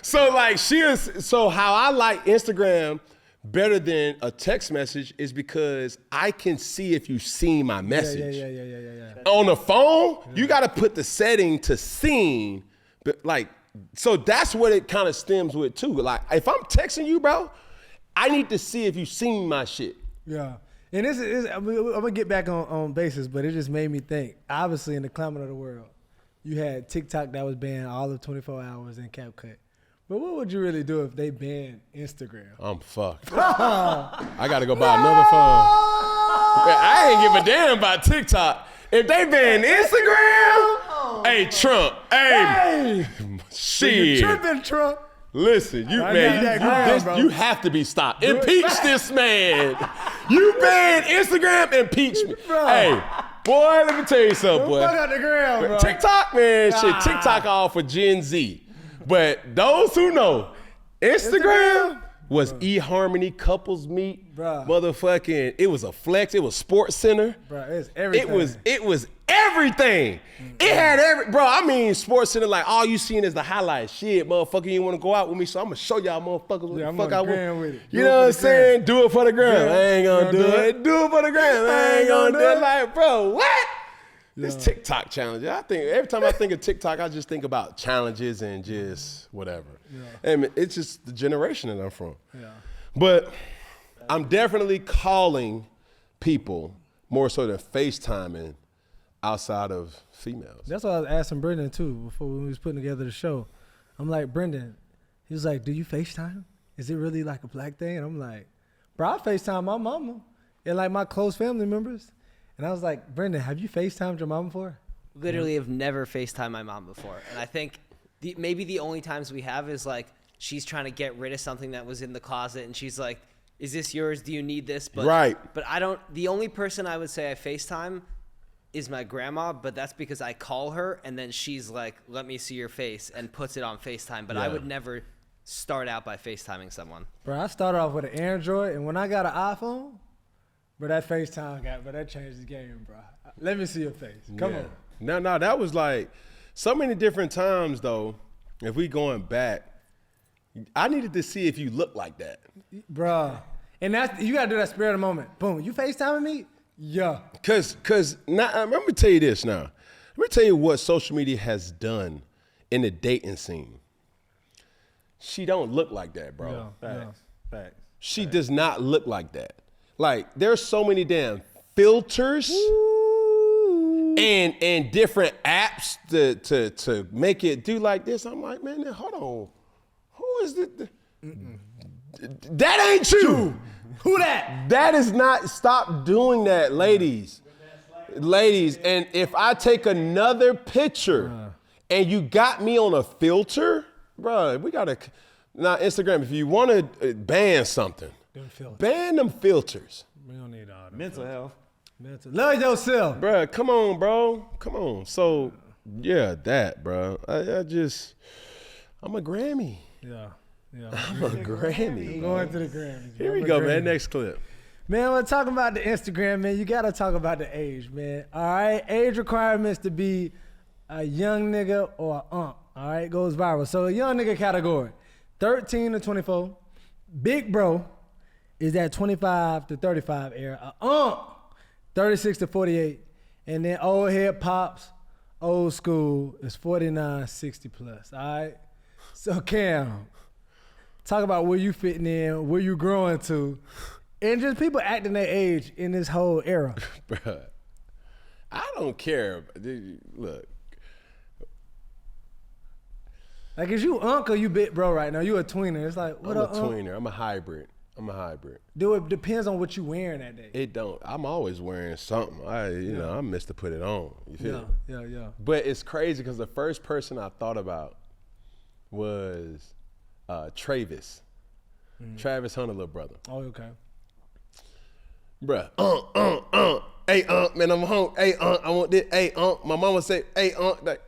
So like so how I like Instagram better than a text message is because I can see if you've seen my message. Yeah. On the phone, you got to put the setting to seen, but like, so that's what it kind of stems with too. Like, if I'm texting you, bro, I need to see if you've seen my shit. Yeah. And this is I'm gonna get back on basis, but it just made me think. Obviously, in the climate of the world, you had TikTok that was banned all of 24 hours and CapCut. But what would you really do if they banned Instagram? I'm fucked. I got to go buy another phone. Man, I ain't give a damn about TikTok. If they ban Instagram, hey, Trump, hey, You shit. tripping, Trump? Listen, you I man, need that gram, bro. you have to be stopped. Impeach this man. You banned Instagram, impeach me. Bro. Hey, boy, let me tell you something, boy. Fuck out the gram, bro. TikTok, man, shit. TikTok all for Gen Z. But those who know, Instagram was eHarmony, couples meet, Bruh. motherfucking. It was a flex. It was Sports Center. Bro, it's everything. It was everything. It had bro. I mean, Sports Center, like all you seen is the highlights. Shit, motherfucker, you want to go out with me? So I'm gonna show y'all, motherfuckers, what Yeah, the I'm fuck on the I gram want. with it. You Do it know for what I'm the saying? Do it for the gram. Yeah. I ain't gonna You do gonna do it. Do it for the gram. I ain't gonna do it. Like, bro, what? This TikTok challenge. I think every time I think of TikTok, I just think about challenges and just whatever. And it's just the generation that I'm from. Yeah. But I'm definitely calling people more so than FaceTiming outside of females. That's what I was asking Brendan too before we was putting together the show. I'm like, Brendan, he was like, do you FaceTime? Is it really like a black thing? And I'm like, bro, I FaceTime my mama and like my close family members. And I was like, Brendan, have you FaceTimed your mom before? Literally have never FaceTimed my mom before. And I think maybe the only times we have is like she's trying to get rid of something that was in the closet and she's like, is this yours? Do you need this? But, Right. But I don't, the only person I would say I FaceTime is my grandma, but that's because I call her and then she's like, let me see your face and puts it on FaceTime. But I Yeah. would never start out by FaceTiming someone. Bro, I started off with an Android, and when I got an iPhone, bro, that FaceTime that changed the game, bro. Let me see your face. Come on. No, that was like so many different times though. If we going back, I needed to see if you look like that. Bruh. And that's, you gotta do that spirit of the moment. Boom, you FaceTiming me? Yeah. Cause now, let me tell you this now. Let me tell you what social media has done in the dating scene. She don't look like that, bro. Facts. She does not look like that. Like, there's so many damn filters and different apps to make it do like this. I'm like, man, hold on. Who is this? That ain't you. Who that? That is not, stop doing that, ladies. Ladies, and if I take another picture and you got me on a filter, bro, we gotta, Now, Instagram, if you want to ban something, ban them filters. We don't need all that. Mental health. Love yourself. Bruh, come on, bro. Come on. So, yeah, that, bro. I'm a Grammy. Yeah. I'm a Grammy. Going to the Grammys. Here we go, man. Next clip. Man, we're talking about the Instagram, man. You got to talk about the age, man. All right? Age requirements to be a young nigga or an unk. All right? Goes viral. So, a young nigga category, 13 to 24. Big bro is that 25 to 35 era. A unk, 36 to 48. And then old head pops, old school is 49, 60 plus. All right? So, Cam, talk about where you fitting in, where you growing to, and just people acting their age in this whole era. Bruh, I don't care. Look. Like, is you uncle, you big bro right now? You a tweener. It's like, what I'm up, a tweener. I'm a hybrid. Do it depends on what you wearing that day. It don't. I'm always wearing something. You know, I missed to put it on. You feel me? Yeah. But it's crazy because the first person I thought about was Travis. Travis Hunter, little brother. Oh, okay. Bruh, hey, man, I'm home. Hey, I want this. Hey, my mama say, hey, like,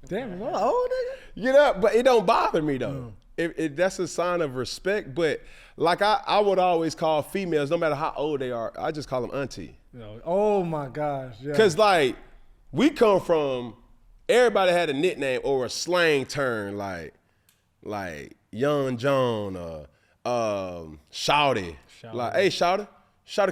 Damn, you old nigga? You know, but it don't bother me though. That's a sign of respect. But like I would always call females, no matter how old they are, I just call them auntie. Oh my gosh, yeah. Cause like we come from, everybody had a nickname or a slang term like Young John or Shawty. Like, hey Shawty,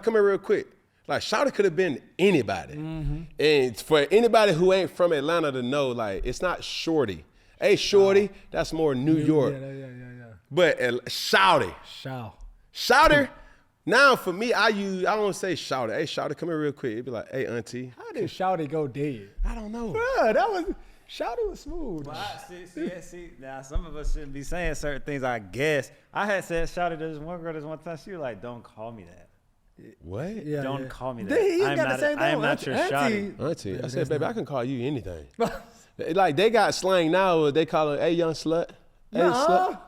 come here real quick. Like Shawty could have been anybody. And for anybody who ain't from Atlanta to know, like, it's not Shorty. Hey Shorty, that's more New York. Yeah. But Shawty. Shawty. Now for me, I don't say Shawty. Hey Shawty, come here real quick. It'd be like, hey auntie. How did Shawty go dead? I don't know. Bruh, Shawty was smooth. Well, see, now some of us shouldn't be saying certain things, I guess. I had said Shawty to this one girl this one time. She was like, don't call me that. What? Yeah, Don't call me that. He got the same I am thing. not your Shawty. Auntie. I said, baby, I can call you anything. Like, they got slang now. They call her, hey, young slut. Hey, slut.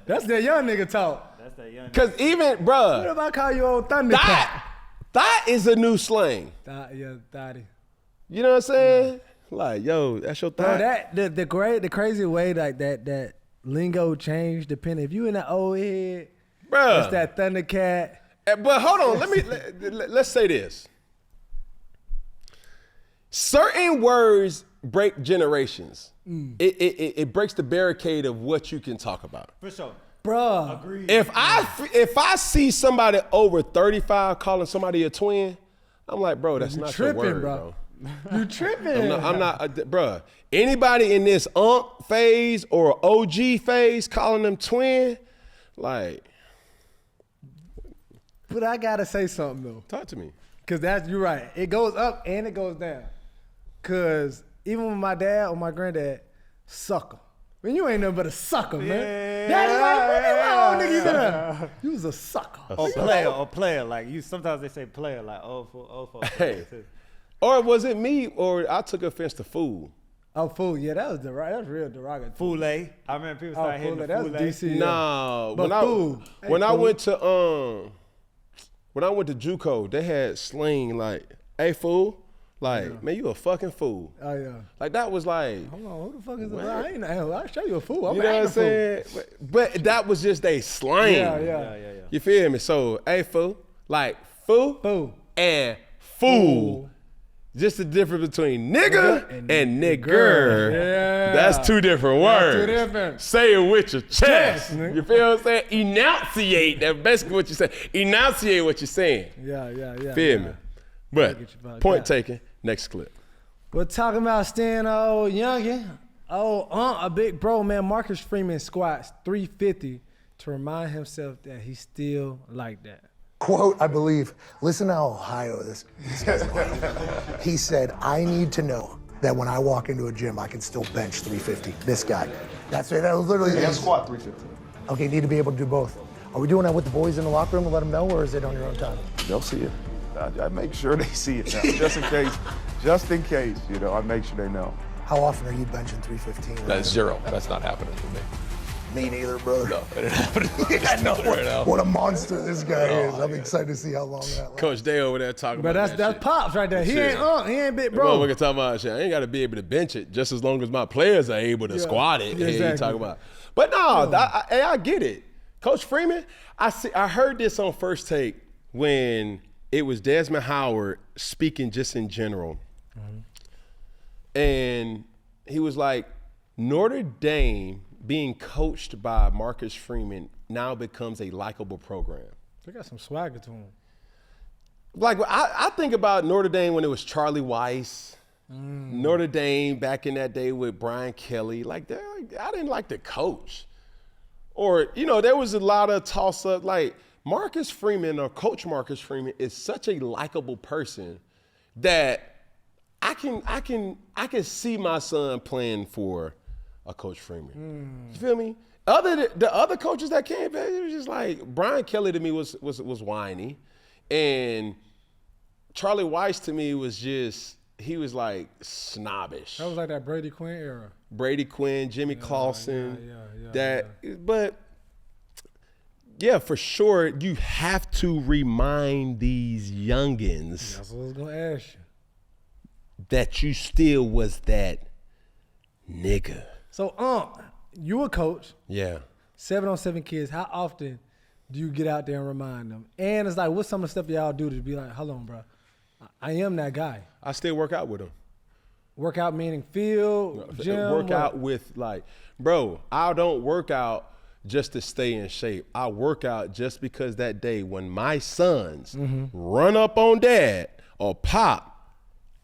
That's that young nigga talk. That's that young Because even, bruh. What if I call you old Thundercat? That is a new slang. Thotty. You know what I'm saying? Like, yo, that's your thought. Bro, the crazy way like that lingo changed depending. If you in that old head, Bruh. it's that Thundercat. But hold on, let's say this. Certain words break generations. It breaks the barricade of what you can talk about. For sure. Bruh. Agreed. If I see somebody over 35 calling somebody a twin, I'm like, bro, that's not tripping, your word, bro. bro. You tripping. I'm not, bruh. Anybody in this phase or OG phase calling them twin, like. But I gotta say something though. Talk to me. Cause you're right. It goes up and it goes down. Cause even with my dad or my granddad, sucker. Man, you ain't nothing but a sucker, man. Daddy, how old nigga you been? You was a sucker. Or player. Like you. Sometimes they say player. Like old folks. Hey. Or was it me, or I took offense to fool? Oh, fool. Yeah, that was real derogatory. Fool. I remember people started hitting the That was fool. DC. Nah, But fool. when I went to JUCO, they had slang like, "Hey fool," like, "Man, you a fucking fool." Oh yeah. Like that was like, Hold on, who the fuck is that? I'll show you a fool. you know what I'm saying? But that was just a slang. Yeah. You feel me? So, hey fool, like fool and fool. Just the difference between nigga and nigger. Yeah. That's two different words. Two different. Say it with your chest. nigga. You feel what I'm saying? Enunciate. That's basically what you're saying. Enunciate what you're saying. Yeah. Feel me? But get you about point that. taken. Next clip. We're talking about staying old youngin. A big bro, man. Marcus Freeman squats 350 to remind himself that he's still like that. Quote, I believe, listen to how Ohio this guy's like. He said, I need to know that when I walk into a gym, I can still bench 350. This guy. That's it. That was literally. And squat 350. Okay, need to be able to do both. Are we doing that with the boys in the locker room to let them know, or is it on your own time? They'll see it. I make sure they see it now, just in case, you know, I make sure they know. How often are you benching 315? That's zero. That's not happening for me. Me neither, brother. No, it happened. I know what a monster this guy is. I'm excited to see how long that lasts. Coach Day over there talking But about that's Pops right there. He Shit. ain't big Bro, bro. we can talk about shit. I ain't got to be able to bench it just as long as my players are able to squat it. Yeah, Yeah, you exactly. talk about. But no, I get it. Coach Freeman, I heard this on First Take when it was Desmond Howard speaking just in general. And he was like, Notre Dame being coached by Marcus Freeman now becomes a likable program. They got some swagger to him. Like, I think about Notre Dame when it was Charlie Weiss, Notre Dame back in that day with Brian Kelly. Like, I didn't like the coach. Or, you know, there was a lot of toss-up. Like, Marcus Freeman or Coach Marcus Freeman is such a likable person that I can see my son playing for a Coach Freeman. You feel me? The other coaches that came back, it was just like Brian Kelly to me was whiny, and Charlie Weiss to me was just he was like snobbish. That was like that Brady Quinn era. Brady Quinn, Jimmy Clausen, yeah. But yeah, for sure, you have to remind these youngins That's what I was gonna ask you. that you still was that nigga. So, you a coach, Yeah. 7-on-7 kids. How often do you get out there and remind them? And it's like, what's some of the stuff y'all do to be like, hold on, bro, I am that guy. I still work out with them. Workout meaning field, gym. Work what? out with like, bro, I don't work out just to stay in shape. I work out just because that day when my sons run up on dad or pop,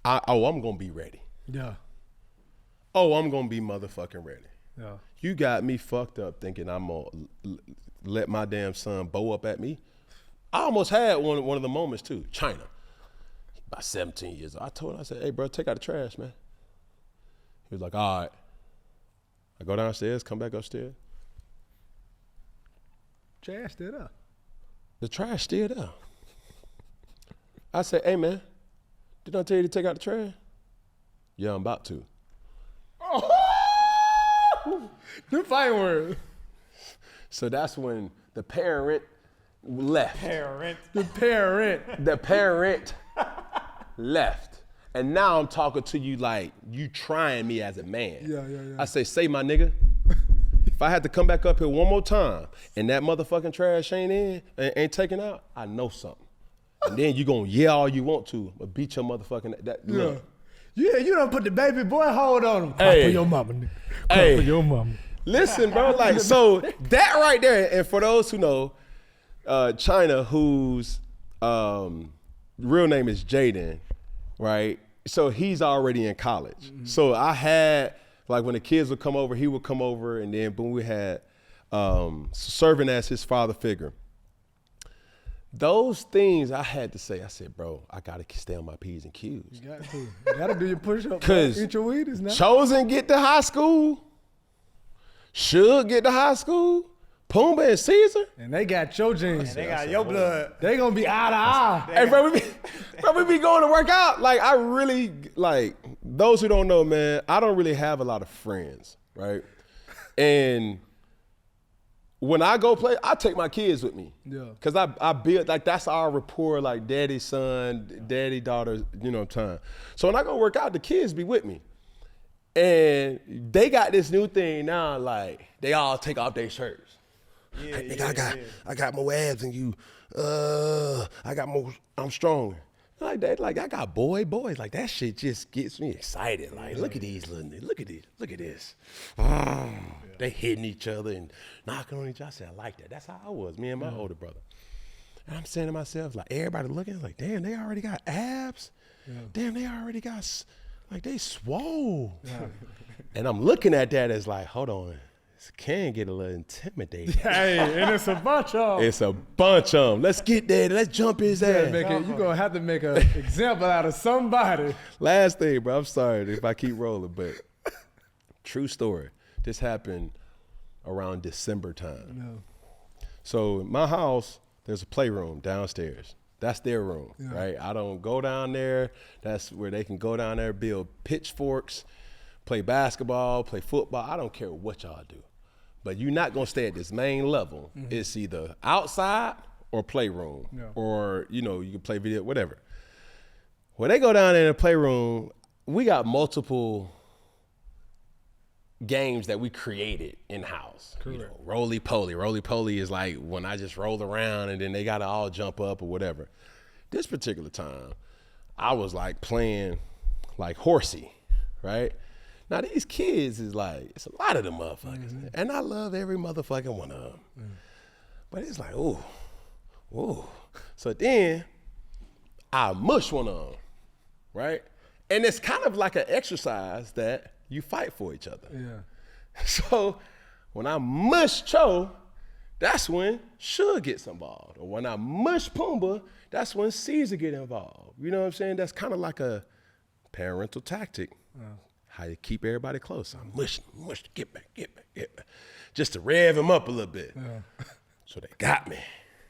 I'm going to be ready. Yeah. Oh, I'm going to be motherfucking ready. Yeah. You got me fucked up thinking I'm going to let my damn son bow up at me. I almost had one of the moments too. China, about 17 years old. I told him, I said, hey, bro, take out the trash, man. He was like, all right. I go downstairs, come back upstairs. Trash it up. The trash still there. I said, hey, man, didn't I tell you to take out the trash? Yeah, I'm about to. The fighting word. So that's when the parent left. The parent. The parent left. And now I'm talking to you like you trying me as a man. Yeah. I say my nigga, if I had to come back up here one more time and that motherfucking trash ain't taken out, I know something. And then you gonna yell all you want to, but beat your motherfucking look. Yeah, you done put the baby boy hold on him. Hey. For your mama, nigga. Hey. For your mama. Listen, bro, like, so that right there, and for those who know, China, whose real name is Jayden, right? So he's already in college. So I had, like, when the kids would come over, he would come over, and then when we had serving as his father figure. Those things I had to say, I said, bro, I got to stay on my P's and Q's. You got to. You got to do your push-up. Because Eat your Wheaties now. Chosen get to high school, Suge get to high school, Pumbaa and Caesar. And they got your genes. They got your blood. They going to be eye to eye. Hey, bro, we be going to work out. Like, I really, like, those who don't know, man, I don't really have a lot of friends, right? And when I go play, I take my kids with me. Yeah. Because I build, like, that's our rapport, like, daddy, son, daddy, daughter, you know, time. So when I go work out, the kids be with me. And they got this new thing now, like, they all take off their shirts. Hey, nigga, I got more abs than you. I got more, I'm strong. Like that, like I got boys. Like that shit just gets me excited. Like, look at these little niggas, look at this. They hitting each other and knocking on each other. I said, I like that. That's how I was, me and my older brother. And I'm saying to myself, like, everybody looking, like, damn, they already got abs. Yeah. Damn, they already got, like, they swole. Yeah. And I'm looking at that as like, hold on. Can get a little intimidating. Hey, and it's a bunch of them. It's a bunch of them. Let's get there. Let's jump his ass. You're going to have to make an example out of somebody. Last thing, bro. I'm sorry if I keep rolling, but true story. This happened around December time. No. So in my house, there's a playroom downstairs. That's their room, right? I don't go down there. That's where they can go down there, build pitchforks, play basketball, play football. I don't care what y'all do. but you're not gonna stay at this main level. It's either outside or playroom, or you can play video, whatever. When they go down there in the playroom, we got multiple games that we created in-house. Roly-poly. Roly-poly is like when I just roll around and then they gotta all jump up or whatever. This particular time, I was like playing like horsey, right? Now these kids is like, it's a lot of them motherfuckers. And I love every motherfucking one of them. But it's like, ooh. So then I mush one of them, right? And it's kind of like an exercise that you fight for each other. Yeah. So when I mush Cho, that's when Suge gets involved. Or when I mush Pumbaa, that's when Caesar get involved. You know what I'm saying? That's kind of like a parental tactic. How you keep everybody close. I'm mushing, get back. Just to rev him up a little bit. So they got me.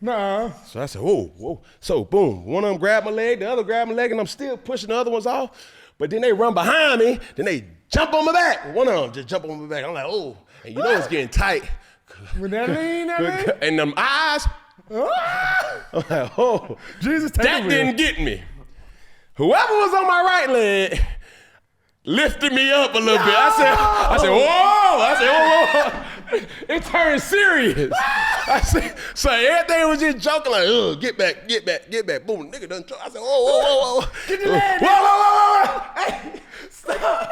No. So I said, whoa. So boom, one of them grabbed my leg, the other grabbed my leg, and I'm still pushing the other ones off. But then they run behind me, then they jump on my back. One of them just jump on my back. I'm like, oh, and you know it's getting tight. With that lean, And them eyes, I'm like, oh, Jesus, that didn't get me. Whoever was on my right leg lifted me up a little bit. I said, whoa. It turned serious. So everything was just joking like, get back. Boom, nigga done. I said, whoa. Get your leg. Whoa. Hey, stop.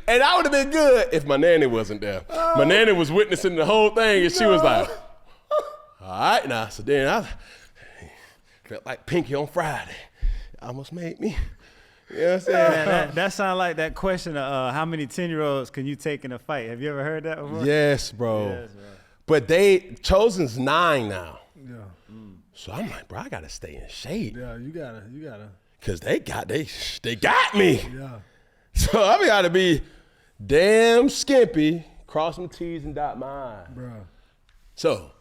And I would have been good if my nanny wasn't there. My nanny was witnessing the whole thing, and she was like, all right now. So then I felt like Pinky on Friday. Almost made me. You know what I'm saying? That sounds like that question of how many 10-year-olds can you take in a fight? Have you ever heard that before? Yes, bro. But Chosen's 9 now. Yeah. So I'm like, bro, I gotta stay in shape. Yeah, you gotta. Cause they got me. Yeah. So I gotta be damn skimpy, cross my T's and dot my I's. Bro. So,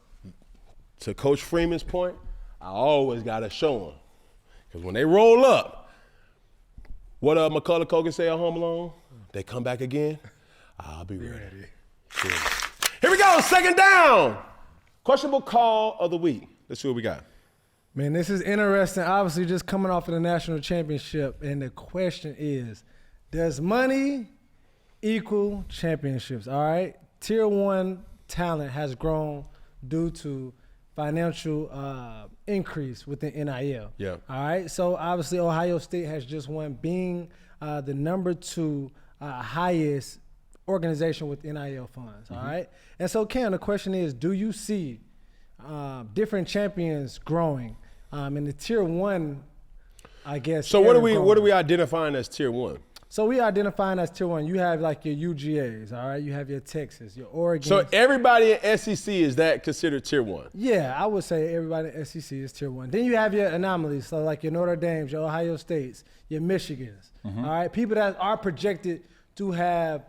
to Coach Freeman's point, I always gotta show them. Cause when they roll up, what Macaulay Culkin say on Home Alone? They come back again, I'll be ready. Here we go, second down. Questionable call of the week. Let's see what we got. Man, this is interesting. Obviously, just coming off of the national championship, and the question is, does money equal championships? All right, Tier 1 talent has grown due to financial increase within NIL. Yeah. All right. So obviously, Ohio State has just won, being the number 2 highest organization with NIL funds. All right. And so, Cam, the question is, do you see different champions growing in the Tier 1? I guess. So what are we identifying as Tier 1? So we identifying as Tier 1. You have like your UGAs, all right? You have your Texas, your Oregon. So everybody in SEC, is that considered Tier 1? Yeah, I would say everybody in SEC is Tier 1. Then you have your anomalies, so like your Notre Dames, your Ohio States, your Michigans, all right? People that are projected to have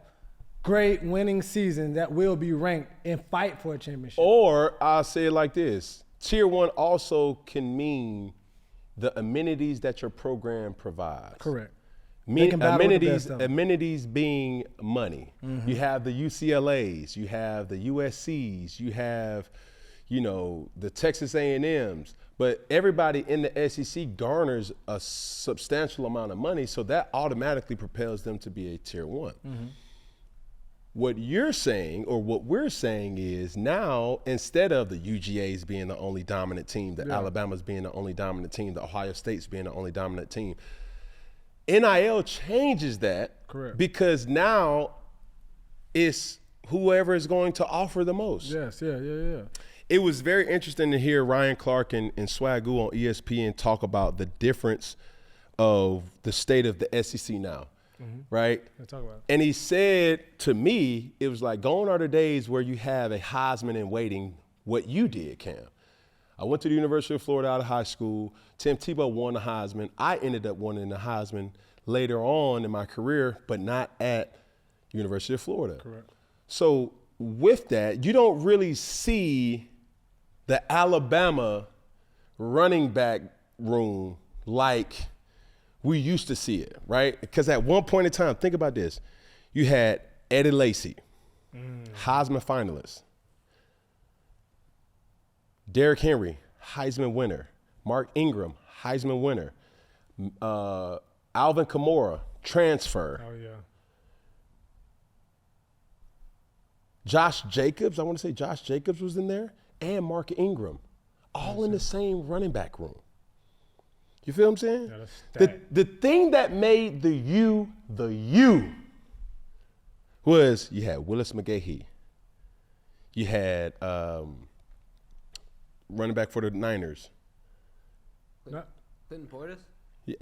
great winning seasons that will be ranked and fight for a championship. Or I'll say it like this. Tier 1 also can mean the amenities that your program provides. Correct. Amenities being money. You have the UCLAs, you have the USCs, you have, the Texas A&Ms. But everybody in the SEC garners a substantial amount of money, so that automatically propels them to be a Tier 1. What you're saying, or what we're saying, is now instead of the UGAs being the only dominant team, the Alabamas being the only dominant team, the Ohio States being the only dominant team, NIL changes that. Correct. Because now it's whoever is going to offer the most. Yes, yeah. It was very interesting to hear Ryan Clark and Swagoo on ESPN talk about the difference of the state of the SEC now, right? Let's talk about it. And he said to me, it was like, gone are the days where you have a Heisman in waiting, what you did, Cam. I went to the University of Florida out of high school. Tim Tebow won the Heisman. I ended up winning the Heisman later on in my career, but not at University of Florida. Correct. So with that, you don't really see the Alabama running back room like we used to see it, right? Because at one point in time, think about this. You had Eddie Lacy, Heisman finalist. Derrick Henry, Heisman winner. Mark Ingram, Heisman winner. Alvin Kamara, transfer. Oh, yeah. Josh Jacobs, I want to say Josh Jacobs was in there, and Mark Ingram, all in the same running back room. You feel what I'm saying? Yeah, that's stacked. The thing that made the U was you had Willis McGahee. You had running back for the Niners. Clinton Portis?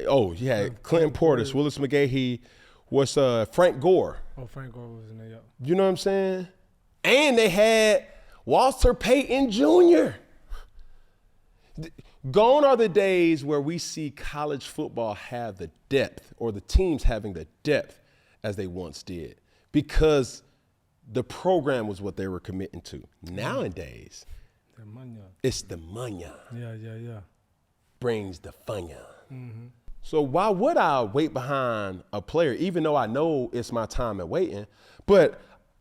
Oh, you had Clinton Portis, Willis McGahee. What's Frank Gore? Oh, Frank Gore was in there, yeah. You know what I'm saying? And they had Walter Payton Jr. Gone are the days where we see college football have the depth, or the teams having the depth as they once did, because the program was what they were committing to. Nowadays, it's the money. Yeah. Brings the fun. So why would I wait behind a player, even though I know it's my time at waiting? But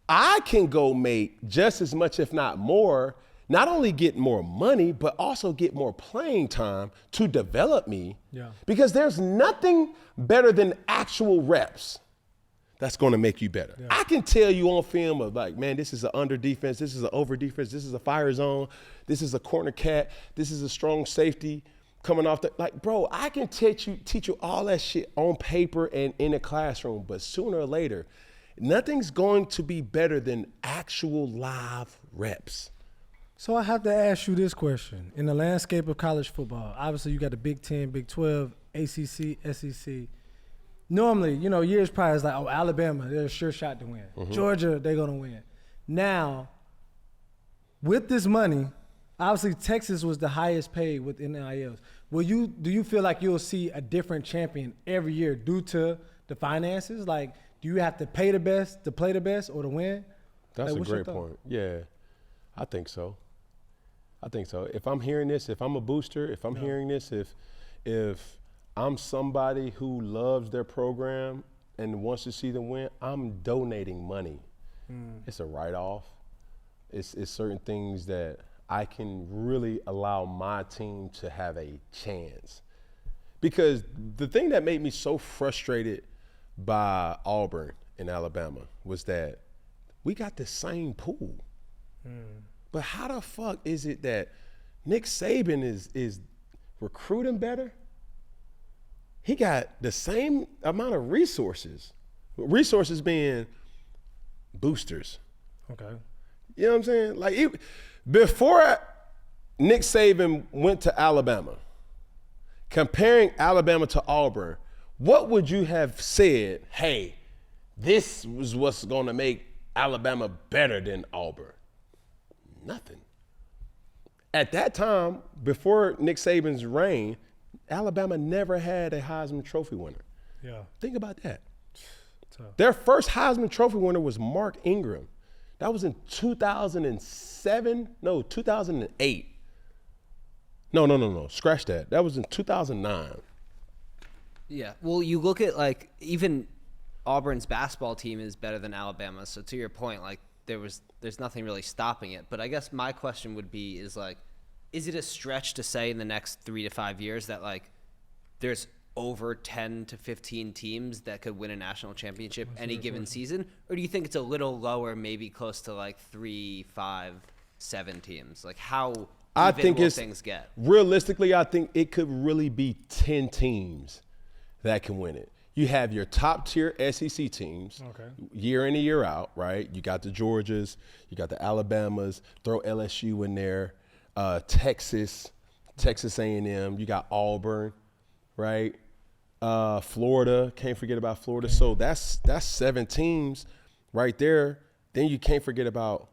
I can go make just as much, if not more, not only get more money, but also get more playing time to develop me. Yeah. Because there's nothing better than actual reps that's going to make you better. Yeah. I can tell you on film of like, man, this is an under defense, this is an over defense, this is a fire zone, this is a corner cat, this is a strong safety coming off the, like, bro, I can teach you all that shit on paper and in a classroom, but sooner or later, nothing's going to be better than actual live reps. So I have to ask you this question. In the landscape of college football, obviously you got the Big 10, Big 12, ACC, SEC. Normally, years prior, it's like, oh, Alabama, they're a sure shot to win. Georgia, they're going to win. Now, with this money, obviously Texas was the highest paid with NILs. Do you feel like you'll see a different champion every year due to the finances? Like, do you have to pay the best to play the best or to win? That's like, a what's your great thought? point. Yeah, I think so. If I'm hearing this, if I'm a booster, if I'm hearing this, if I'm somebody who loves their program and wants to see them win, I'm donating money. It's a write-off. It's certain things that I can really allow my team to have a chance. Because the thing that made me so frustrated by Auburn in Alabama was that we got the same pool. But how the fuck is it that Nick Saban is recruiting better? He got the same amount of resources. Resources being boosters. Okay. You know what I'm saying? Like, before Nick Saban went to Alabama, comparing Alabama to Auburn, what would you have said, hey, this was what's going to make Alabama better than Auburn? Nothing. At that time, before Nick Saban's reign, Alabama never had a Heisman Trophy winner. Yeah. Think about that. Tough. Their first Heisman Trophy winner was Mark Ingram. That was in 2007? No, 2008. No. Scratch that. That was in 2009. Yeah. Well, you look at, like, even Auburn's basketball team is better than Alabama. So to your point, like, there's nothing really stopping it. But I guess my question would be is it a stretch to say in the next 3 to 5 years that, like, there's over 10 to 15 teams that could win a national championship any given season? Or do you think it's a little lower, maybe close to like 3, 5, 7 teams? Like, how will things get? Realistically, I think it could really be 10 teams that can win it. You have your top tier SEC teams, year in and year out, right? You got the Georgias, you got the Alabamas, throw LSU in there, Texas A&M, you got Auburn, right? Florida, can't forget about Florida. So that's 7 teams right there. Then you can't forget about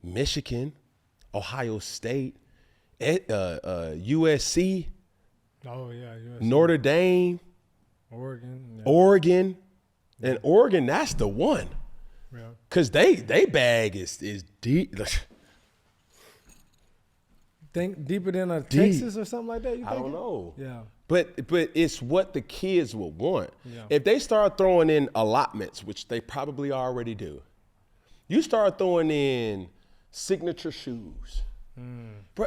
Michigan, Ohio State, USC, Notre Dame, Oregon. And Oregon, that's the one. Because they bag is deep. Think deeper than a Texas or something like that? I don't know. Yeah. But it's what the kids will want. Yeah. If they start throwing in allotments, which they probably already do, You start throwing in signature shoes. Bro,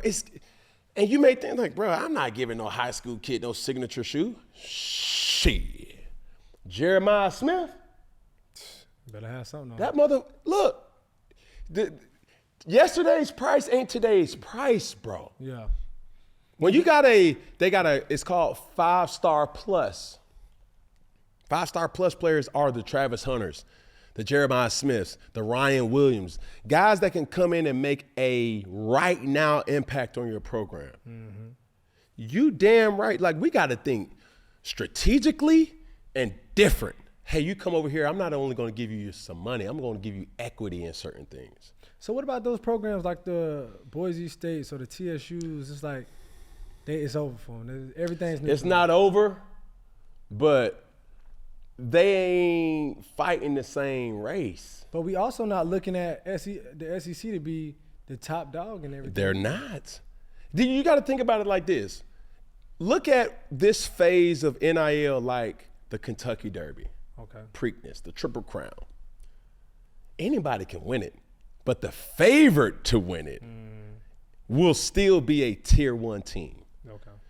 and you may think like, bro, I'm not giving no high school kid no signature shoe. Shit. Jeremiah Smith. Better have something on That mother, look. Yesterday's price ain't today's price, bro. Yeah. When you got it's called 5-star plus. 5-star plus players are the Travis Hunters, the Jeremiah Smiths, the Ryan Williams, guys that can come in and make a right now impact on your program. You damn right. Like, we got to think strategically and different. Hey, you come over here, I'm not only going to give you some money, I'm going to give you equity in certain things. So what about those programs like the Boise States or the TSUs? It's like it's over for them. Everything's new. It's not over, but they ain't fighting the same race. But we also not looking at the SEC to be the top dog and everything. They're not. You got to think about it like this. Look at this phase of NIL like the Kentucky Derby, Preakness, the Triple Crown. Anybody can win it, but the favorite to win it will still be a Tier 1 team.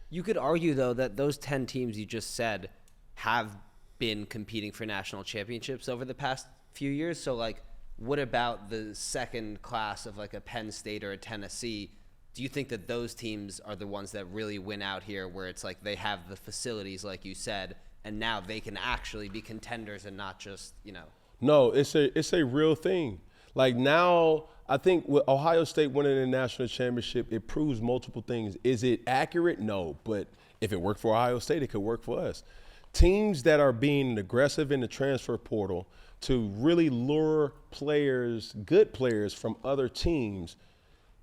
You could argue, though, that those 10 teams you just said have been competing for national championships over the past few years. So, like, what about the second class of, like, a Penn State or a Tennessee? Do you think that those teams are the ones that really win out here, where it's like they have the facilities, like you said, and now they can actually be contenders and not just, you know? No, it's a real thing. Like, now, I think with Ohio State winning the national championship, it proves multiple things. Is it accurate? No, but if it worked for Ohio State, it could work for us. Teams that are being aggressive in the transfer portal to really lure players, good players from other teams,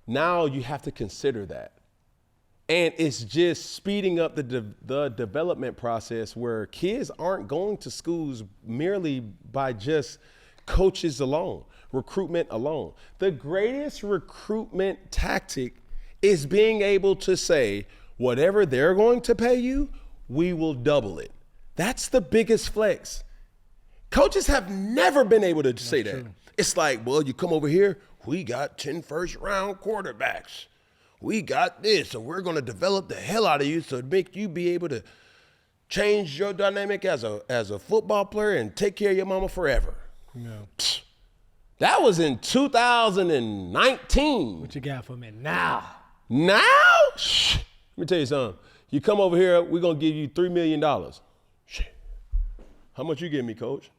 now you have to consider that. And it's just speeding up the development process where kids aren't going to schools merely by just coaches alone, recruitment alone. The greatest recruitment tactic is being able to say, whatever they're going to pay you, we will double it. That's the biggest flex. Coaches have never been able to say that. It's like, well, you come over here, we got 10 first-round quarterbacks. We got this, so we're going to develop the hell out of you to make you be able to change your dynamic as a football player and take care of your mama forever. Yeah. That was in 2019. What you got for me now? Now? Shh. Let me tell you something. You come over here, we're going to give you $3 million. Shit. How much you give me, coach?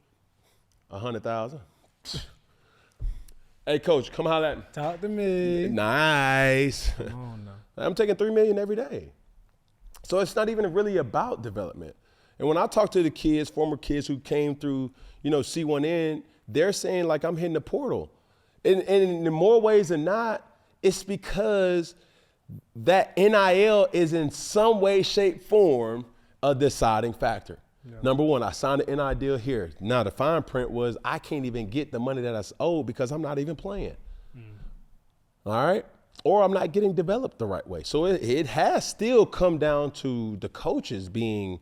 100,000. Hey, coach, come holler at me. Talk to me. Nice. Oh, no. I'm taking $3 million every day. So it's not even really about development. And when I talk to the kids, former kids who came through, C1N, they're saying, like, I'm hitting the portal. And in more ways than not, it's because that NIL is in some way, shape, form a deciding factor. Yeah. Number one, I signed an NIL deal here. Now, the fine print was I can't even get the money that I owed because I'm not even playing. All right? Or I'm not getting developed the right way. So it has still come down to the coaches being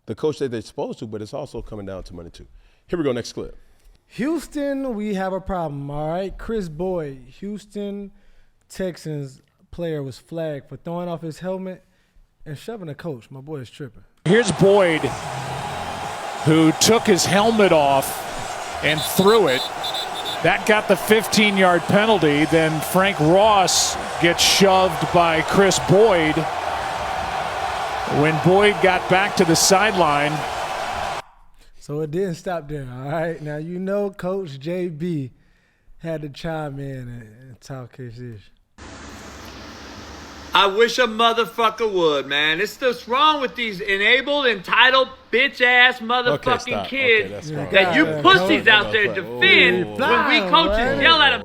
the coach that they're supposed to, but it's also coming down to money too. Here we go, next clip. Houston, we have a problem, all right? Kris Boyd, Houston Texans player, was flagged for throwing off his helmet and shoving a coach. My boy is tripping. Here's Boyd, who took his helmet off and threw it. That got the 15-yard penalty. Then Frank Ross gets shoved by Kris Boyd. When Boyd got back to the sideline. So it didn't stop there, all right? Now, Coach JB had to chime in and talk his issue. I wish a motherfucker would, man. It's just wrong with these enabled, entitled, bitch-ass motherfucking kids that you pussies out there defend when we coaches yell at them.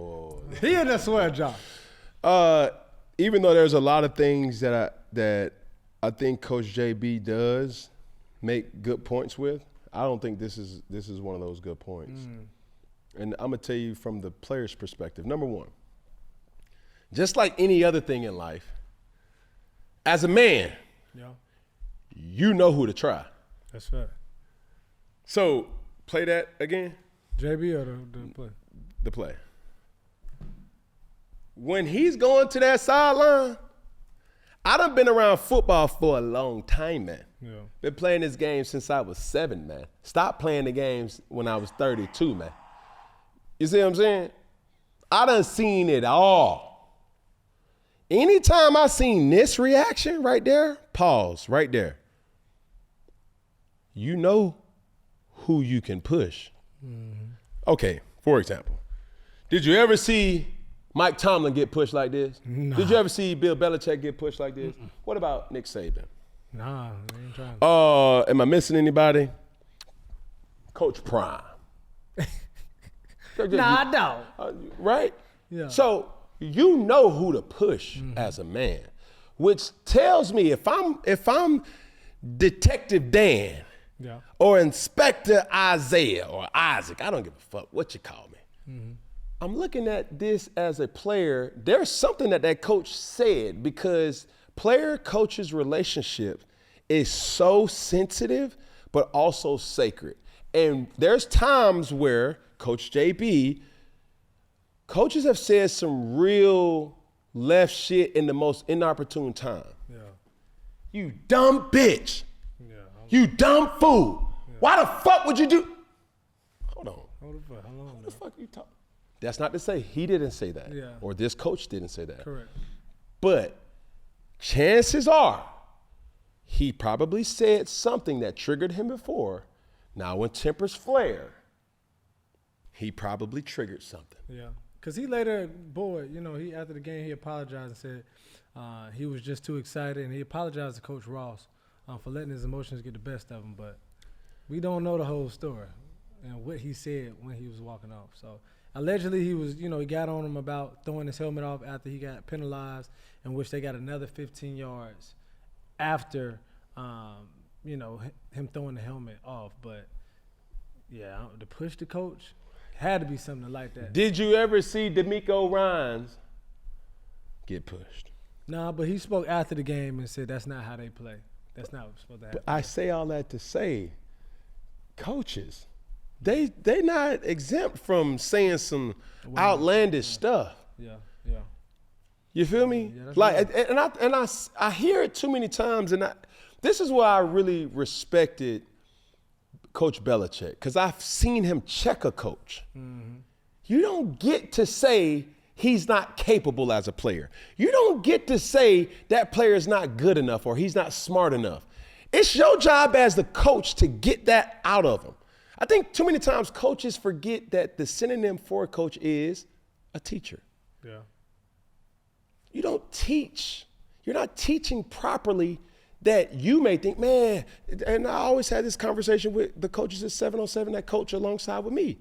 He in a swear jar. Even though there's a lot of things that I think Coach JB does make good points with, I don't think this is one of those good points. And I'm going to tell you from the player's perspective. Number one, just like any other thing in life, as a man, you know who to try. That's right. So, play that again. JB or the play? The play. when he's going to that sideline, I done been around football for a long time, man. Yeah. Been playing this game since I was 7, man. Stopped playing the games when I was 32, man. You see what I'm saying? I done seen it all. Anytime I seen this reaction right there, pause right there. You know who you can push. Mm-hmm. Okay, for example, did you ever see Mike Tomlin get pushed like this? Nah. Did you ever see Bill Belichick get pushed like this? What about Nick Saban? Nah, I ain't trying. Am I missing anybody? Coach Prime. Nah, I don't. Right? Yeah. So you know who to push as a man, which tells me if I'm Detective Dan or Inspector Isaiah or Isaac, I don't give a fuck what you call me. Mm-hmm. I'm looking at this as a player. There's something that coach said, because player-coach's relationship is so sensitive but also sacred. And there's times where Coach JB, coaches have said some real left shit in the most inopportune time. Yeah. You dumb bitch. Yeah, you dumb fool. Yeah. Why the fuck would you do? Hold on. What the fuck are you talking? That's not to say he didn't say that, or this coach didn't say that. Correct. But chances are he probably said something that triggered him before. Now when tempers flare, he probably triggered something. Yeah, because he later, he after the game, he apologized and said he was just too excited, and he apologized to Coach Ross for letting his emotions get the best of him. But we don't know the whole story and what he said when he was walking off. So allegedly he was, he got on him about throwing his helmet off after he got penalized, in which they got another 15 yards after, him throwing the helmet off. But yeah, to push the coach had to be something like that. Did you ever see D'Amico Ryans get pushed? Nah, but he spoke after the game and said that's not how they play. That's not what's supposed to happen. But I say all that to say, coaches, they not exempt from saying some outlandish stuff. Yeah. You feel me? Yeah, like, right. and I hear it too many times, and this is why I really respected Coach Belichick, because I've seen him check a coach. Mm-hmm. You don't get to say he's not capable as a player. You don't get to say that player is not good enough or he's not smart enough. It's your job as the coach to get that out of him. I think too many times coaches forget that the synonym for a coach is a teacher. Yeah. You don't teach. You're not teaching properly that you may think, man, and I always had this conversation with the coaches at 707 that coach alongside with me.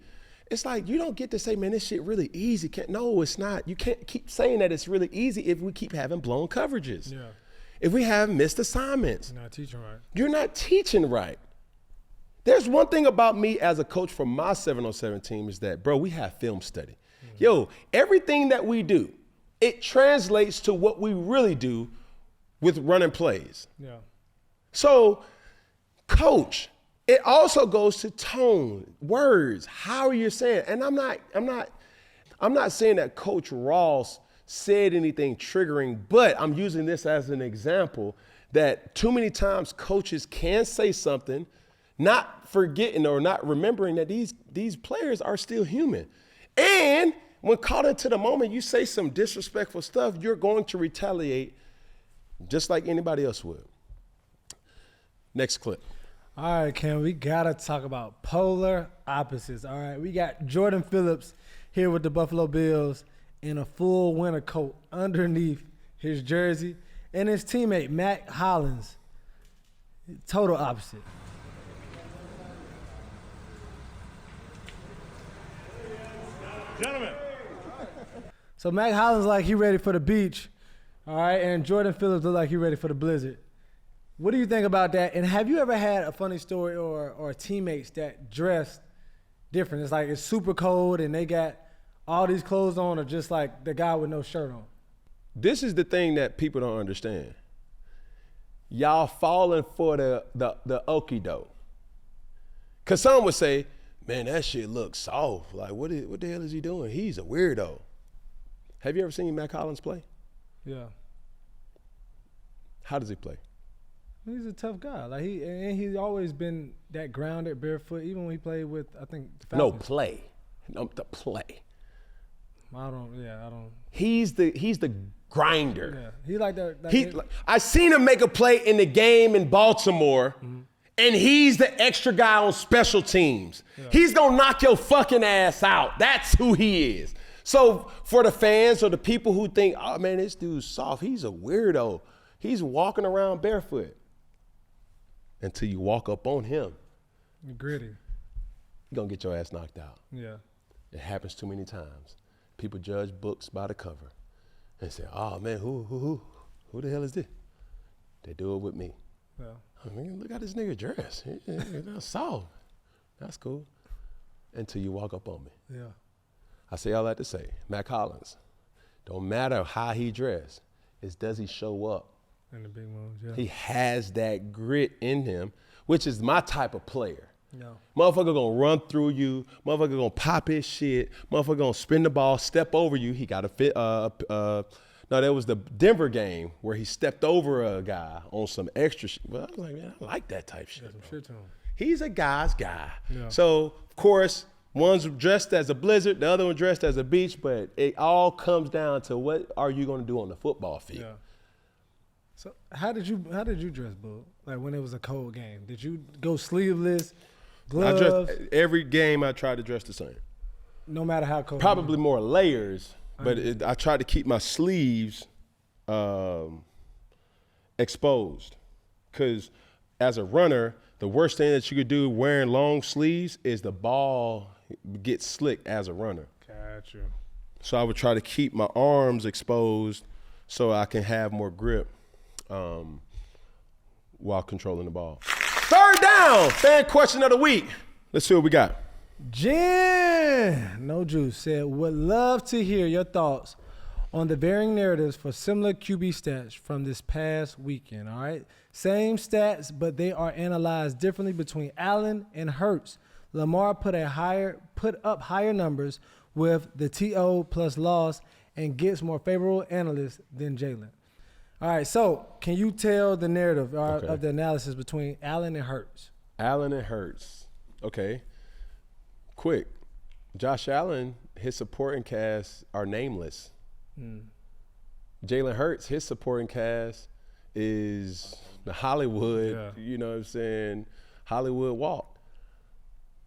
It's like, you don't get to say, man, this shit really easy. No, it's not. You can't keep saying that it's really easy if we keep having blown coverages. Yeah. If we have missed assignments. You're not teaching right. You're not teaching right. There's one thing about me as a coach for my 707 team is that, bro, we have film study. Mm-hmm. Yo, everything that we do, it translates to what we really do with running plays. Yeah. So, coach, it also goes to tone, words, how are you saying? And I'm not saying that Coach Ross said anything triggering, but I'm using this as an example that too many times coaches can say something, not forgetting or not remembering that these players are still human. And when caught into the moment, you say some disrespectful stuff, you're going to retaliate just like anybody else would. Next clip. All right, Cam, we got to talk about polar opposites. All right, we got Jordan Phillips here with the Buffalo Bills in a full winter coat underneath his jersey, and his teammate, Mack Hollins, total opposite. Gentlemen. So Mack Hollins like he ready for the beach, all right, and Jordan Phillips look like he ready for the blizzard. What do you think about that? And have you ever had a funny story or teammates that dressed different? It's like it's super cold and they got all these clothes on, or just like the guy with no shirt on? This is the thing that people don't understand. Y'all falling for the okie doke. Because some would say, man, that shit looks soft. Like, what the hell is he doing? He's a weirdo. Have you ever seen Mack Hollins play? Yeah. How does he play? He's a tough guy. Like he's always been that grounded, barefoot. Even when he played with, I think, the Falcons. The play. I don't. He's the grinder. Yeah, he like that. I seen him make a play in the game in Baltimore, and he's the extra guy on special teams. Yeah. He's gonna knock your fucking ass out. That's who he is. So for the fans or the people who think, oh man, this dude's soft, he's a weirdo. He's walking around barefoot. Until you walk up on him. You're gritty. You're gonna get your ass knocked out. Yeah. It happens too many times. People judge books by the cover and say, oh man, who the hell is this? They do it with me. Yeah. I mean, look at this nigga dress. That's soft. That's cool. Until you walk up on me. Yeah. I say all that to say, Mack Hollins, don't matter how he dressed, it's does he show up? In the big moves, yeah. He has that grit in him, which is my type of player. Yeah. Motherfucker gonna run through you. Motherfucker gonna pop his shit. Motherfucker gonna spin the ball, step over you. He got a fit. No, that was the Denver game where he stepped over a guy on some extra shit. Well, I was like, man, I like that type shit. Some shit to him. He's a guy's guy. Yeah. So, of course, one's dressed as a blizzard, the other one dressed as a beach, but it all comes down to what are you gonna do on the football field. Yeah. So how did you dress, Bull? Like when it was a cold game, did you go sleeveless, gloves? Every game I tried to dress the same. No matter how cold. Probably more layers, but I tried to keep my sleeves exposed. Because as a runner, the worst thing that you could do wearing long sleeves is the ball gets slick as a runner. Gotcha. So I would try to keep my arms exposed so I can have more grip. While controlling the ball. Third down, fan question of the week. Let's see what we got. Jen, no juice, said, would love to hear your thoughts on the varying narratives for similar QB stats from this past weekend, all right? Same stats, but they are analyzed differently between Allen and Hurts. Lamar put up higher numbers with the TO plus loss and gets more favorable analysts than Jalen. All right, so can you tell the narrative of the analysis between Allen and Hurts? Allen and Hurts. Okay. Quick. Josh Allen, his supporting cast are nameless. Jalen Hurts, his supporting cast is the Hollywood, you know what I'm saying, Hollywood walk.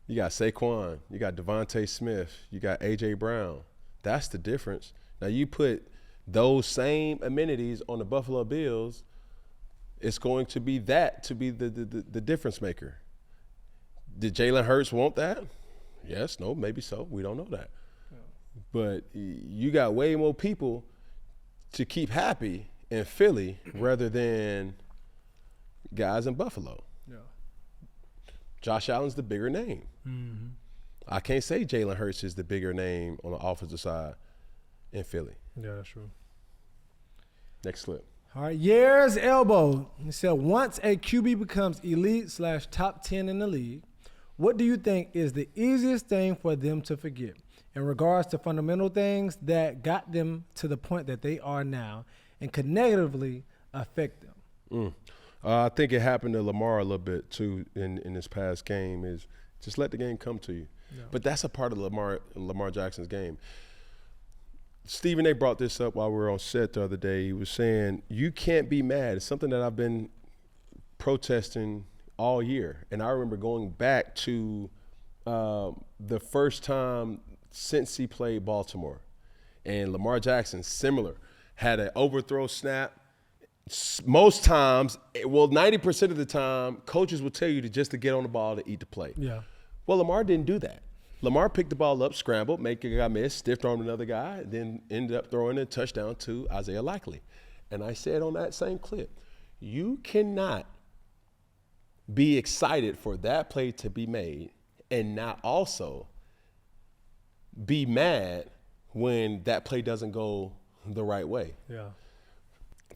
You got Saquon, you got Devontae Smith, you got A.J. Brown. That's the difference. Now you put those same amenities on the Buffalo Bills, it's going to be the difference maker. Did Jalen Hurts want that? Yes, no, maybe so. We don't know that. Yeah. But you got way more people to keep happy in Philly rather than guys in Buffalo. Yeah. Josh Allen's the bigger name. Mm-hmm. I can't say Jalen Hurts is the bigger name on the offensive side in Philly. Yeah, that's true. Next clip. All right, Year's elbow. He said, once a QB becomes elite / top 10 in the league, what do you think is the easiest thing for them to forget in regards to fundamental things that got them to the point that they are now and could negatively affect them? I think it happened to Lamar a little bit too in this past game is just let the game come to you. Yeah. But that's a part of Lamar Jackson's game. Stephen A. brought this up while we were on set the other day. He was saying, you can't be mad. It's something that I've been protesting all year. And I remember going back to the first time since he played Baltimore. And Lamar Jackson, similar, had an overthrow snap. Most times, well, 90% of the time, coaches will tell you to get on the ball to eat the play. Yeah. Well, Lamar didn't do that. Lamar picked the ball up, scrambled, made a guy miss, stiff-armed another guy, then ended up throwing a touchdown to Isaiah Likely. And I said on that same clip, you cannot be excited for that play to be made and not also be mad when that play doesn't go the right way. Yeah.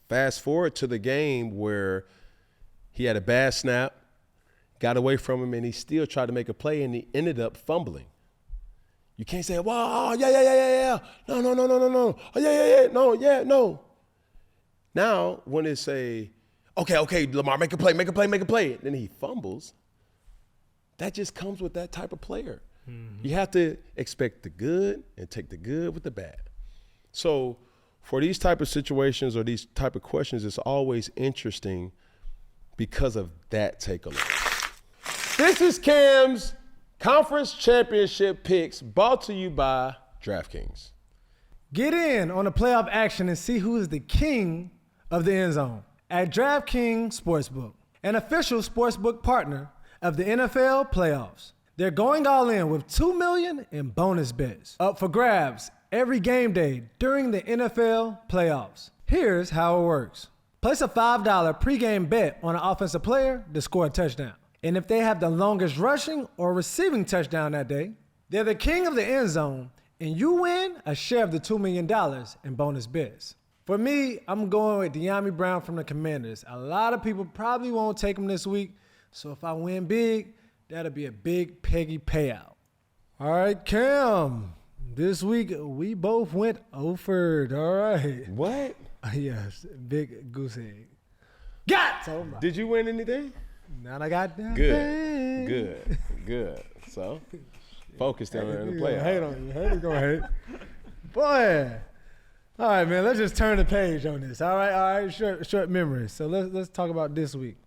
Fast forward to the game where he had a bad snap, got away from him, and he still tried to make a play, and he ended up fumbling. You can't say, "Wow, yeah. No. Oh, yeah, no. Now, when they say, okay, Lamar, make a play. Then he fumbles. That just comes with that type of player. You have to expect the good and take the good with the bad. So for these type of situations or these type of questions, it's always interesting because of that takeaway. This is Cam's Conference Championship picks brought to you by DraftKings. Get in on the playoff action and see who is the king of the end zone at DraftKings Sportsbook, an official sportsbook partner of the NFL playoffs. They're going all in with $2 million in bonus bets up for grabs every game day during the NFL playoffs. Here's how it works. Place a $5 pregame bet on an offensive player to score a touchdown. And if they have the longest rushing or receiving touchdown that day, they're the king of the end zone, and you win a share of the $2 million in bonus bets. For me, I'm going with De'Ami Brown from the Commanders. A lot of people probably won't take him this week, so if I win big, that'll be a big Peggy payout. All right, Cam. This week, we both went Oford. All right. What? Yes, big goose egg. Got somebody. Did you win anything? Now I got that. Good. So, focused on the playoffs. Hate on you. Hate gonna hate. Boy. All right, man. Let's just turn the page on this. All right. Short memory. So let's talk about this week.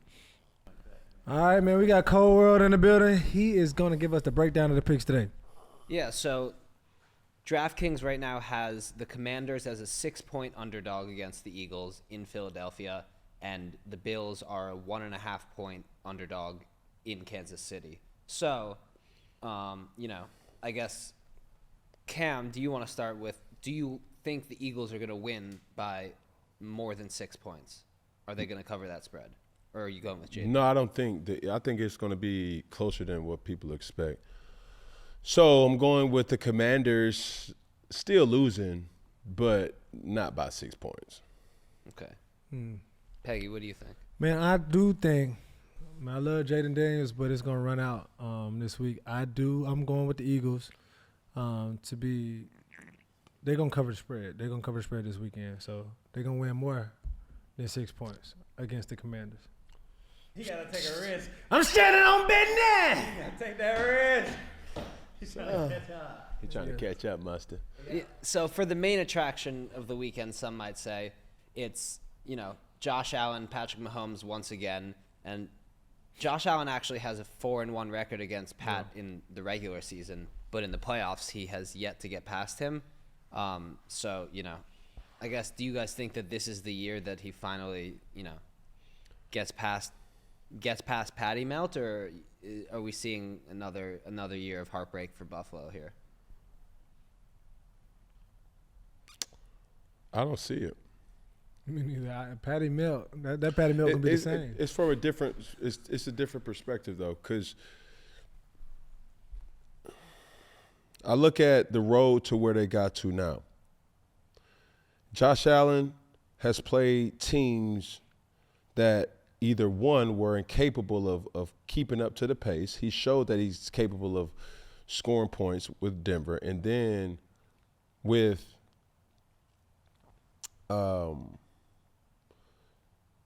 All right, man. We got Cold World in the building. He is gonna give us the breakdown of the picks today. Yeah. So DraftKings right now has the Commanders as a 6-point underdog against the Eagles in Philadelphia, and the Bills are a 1.5-point underdog in Kansas City. So, I guess, Cam, do you want to start with, do you think the Eagles are going to win by more than 6 points? Are they going to cover that spread? Or are you going with Jayden? No, I don't think I think it's going to be closer than what people expect. So I'm going with the Commanders still losing, but not by 6 points. Okay. Peggy, what do you think? Man, I do think, I love Jayden Daniels, but it's going to run out this week. I'm going with the Eagles they're going to cover the spread. They're going to cover the spread this weekend. So they're going to win more than 6 points against the Commanders. He got to take a risk. I'm standing on business. He got to take that risk. He's trying to catch up. He's trying to catch up, Mustard. Yeah, so for the main attraction of the weekend, some might say, it's, Josh Allen, Patrick Mahomes once again. And Josh Allen actually has a 4-1 record against Pat in the regular season, but in the playoffs, he has yet to get past him. So, I guess, do you guys think that this is the year that he finally, gets past Patty Melt, or are we seeing another year of heartbreak for Buffalo here? I don't see it. Me neither. Patty Melt. That Patty Melt can be the same. It's from a different. It's a different perspective though, because I look at the road to where they got to now. Josh Allen has played teams that either one were incapable of keeping up to the pace. He showed that he's capable of scoring points with Denver, and then with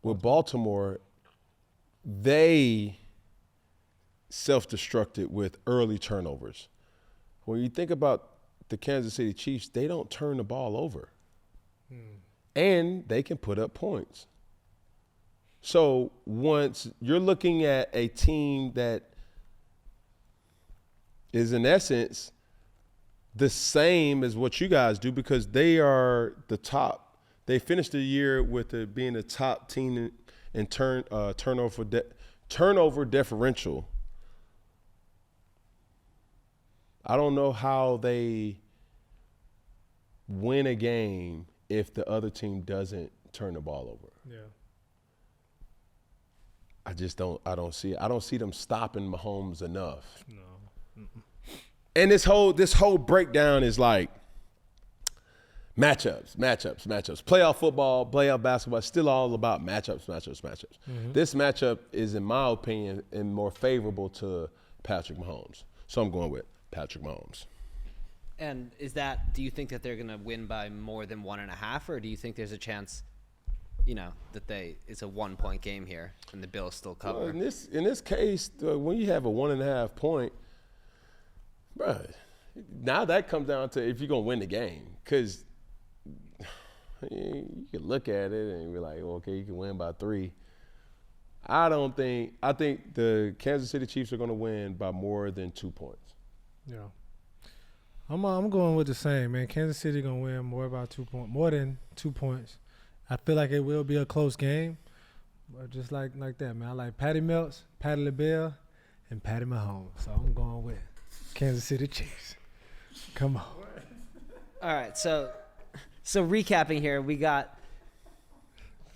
Baltimore, they self-destructed with early turnovers. When you think about the Kansas City Chiefs, they don't turn the ball over. And they can put up points. So once you're looking at a team that is in essence the same as what you guys do, because they are the top. They finished the year with being the top team in turnover differential. I don't know how they win a game if the other team doesn't turn the ball over. Yeah. I don't see it. I don't see them stopping Mahomes enough. No. And this whole breakdown is like matchups. Playoff football, playoff basketball, it's still all about matchups. Mm-hmm. This matchup is, in my opinion, more favorable to Patrick Mahomes. So I'm going with Patrick Mahomes. And do you think that they're going to win by more than 1.5, or do you think there's a chance, that it's a 1-point game here and the Bills still cover? Well, in this case, when you have a 1.5 point, bro, now that comes down to if you're going to win the game. Because you can look at it and be like, okay, you can win by 3. I think the Kansas City Chiefs are going to win by more than 2 points. Yeah. I'm going with the same, man. Kansas City going to win more than 2 points. I feel like it will be a close game. But just like that, man. I like Patty Melts, Patty LaBelle, and Patty Mahomes. So I'm going with Kansas City Chiefs. Come on. All right, so recapping here, we got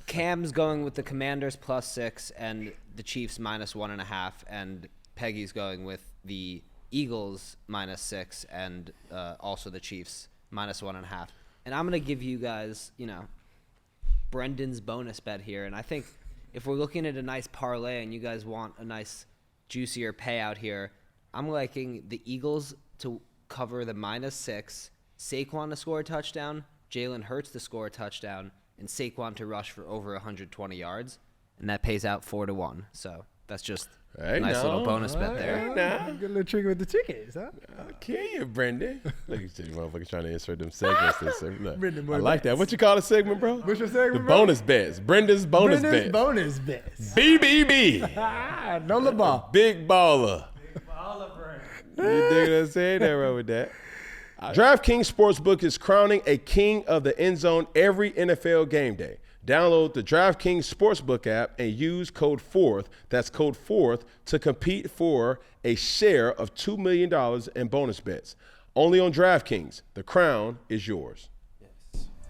Cam's going with the Commanders +6 and the Chiefs -1.5, and Peggy's going with the Eagles -6 and also the Chiefs -1.5. And I'm going to give you guys, Brendan's bonus bet here. And I think if we're looking at a nice parlay and you guys want a nice juicier payout here, I'm liking the Eagles to cover the -6, Saquon to score a touchdown, Jalen Hurts to score a touchdown, and Saquon to rush for over 120 yards. And that pays out 4-1. So that's just a nice little bonus bet there. Get a little tricky with the tickets, huh? I'll kill you, Brendan. Look at you motherfuckers trying to insert them segments. Brendan, I like that. What you call the segment, bro? What's your segment, The bro? bonus bets. Brendan's bonus bets. Bonus bets. BBB. No Lamar. Big baller. You dig what I'm saying? Nothing wrong with that. DraftKings Sportsbook is crowning a king of the end zone every NFL game day. Download the DraftKings Sportsbook app and use code 4th, that's code 4th, to compete for a share of $2 million in bonus bets. Only on DraftKings. The crown is yours.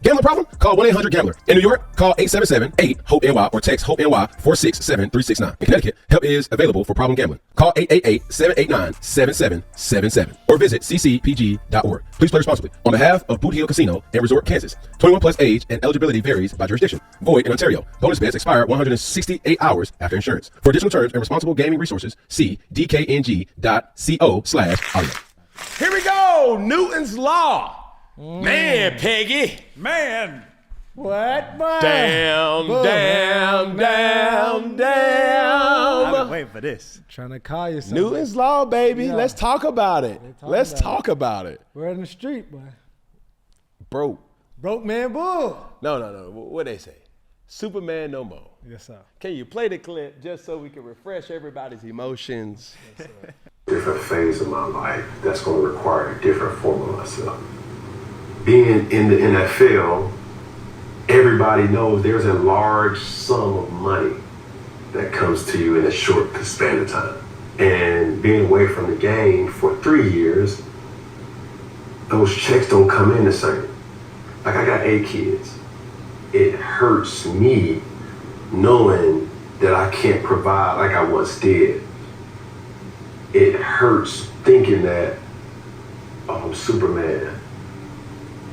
Gambling problem? Call 1-800-GAMBLER. In New York, call 877-8-HOPE-NY or text HOPE-NY 467-369. In Connecticut, help is available for problem gambling. Call 888-789-7777 or visit ccpg.org. Please play responsibly. On behalf of Boot Hill Casino and Resort, Kansas. 21 plus age and eligibility varies by jurisdiction. Void in Ontario. Bonus bets expire 168 hours after insurance. For additional terms and responsible gaming resources, see dkng.co/audio. Here we go. Newton's Law. Man, Peggy. Man. What? Man? Damn. I've been waiting for this. Trying to call you something. Newton's Law, baby. Yeah. Let's talk about it. Let's talk about it. We're in the street, boy. Broke man bull. No. What they say? Superman no more. Yes, sir. Can you play the clip just so we can refresh everybody's emotions? Yes, sir. Different phase of my life that's going to require a different form of myself. Being in the NFL, everybody knows there's a large sum of money that comes to you in a short span of time. And being away from the game for 3 years, those checks don't come in the same. Like, I got 8 kids. It hurts me knowing that I can't provide like I once did. It hurts thinking that I'm Superman.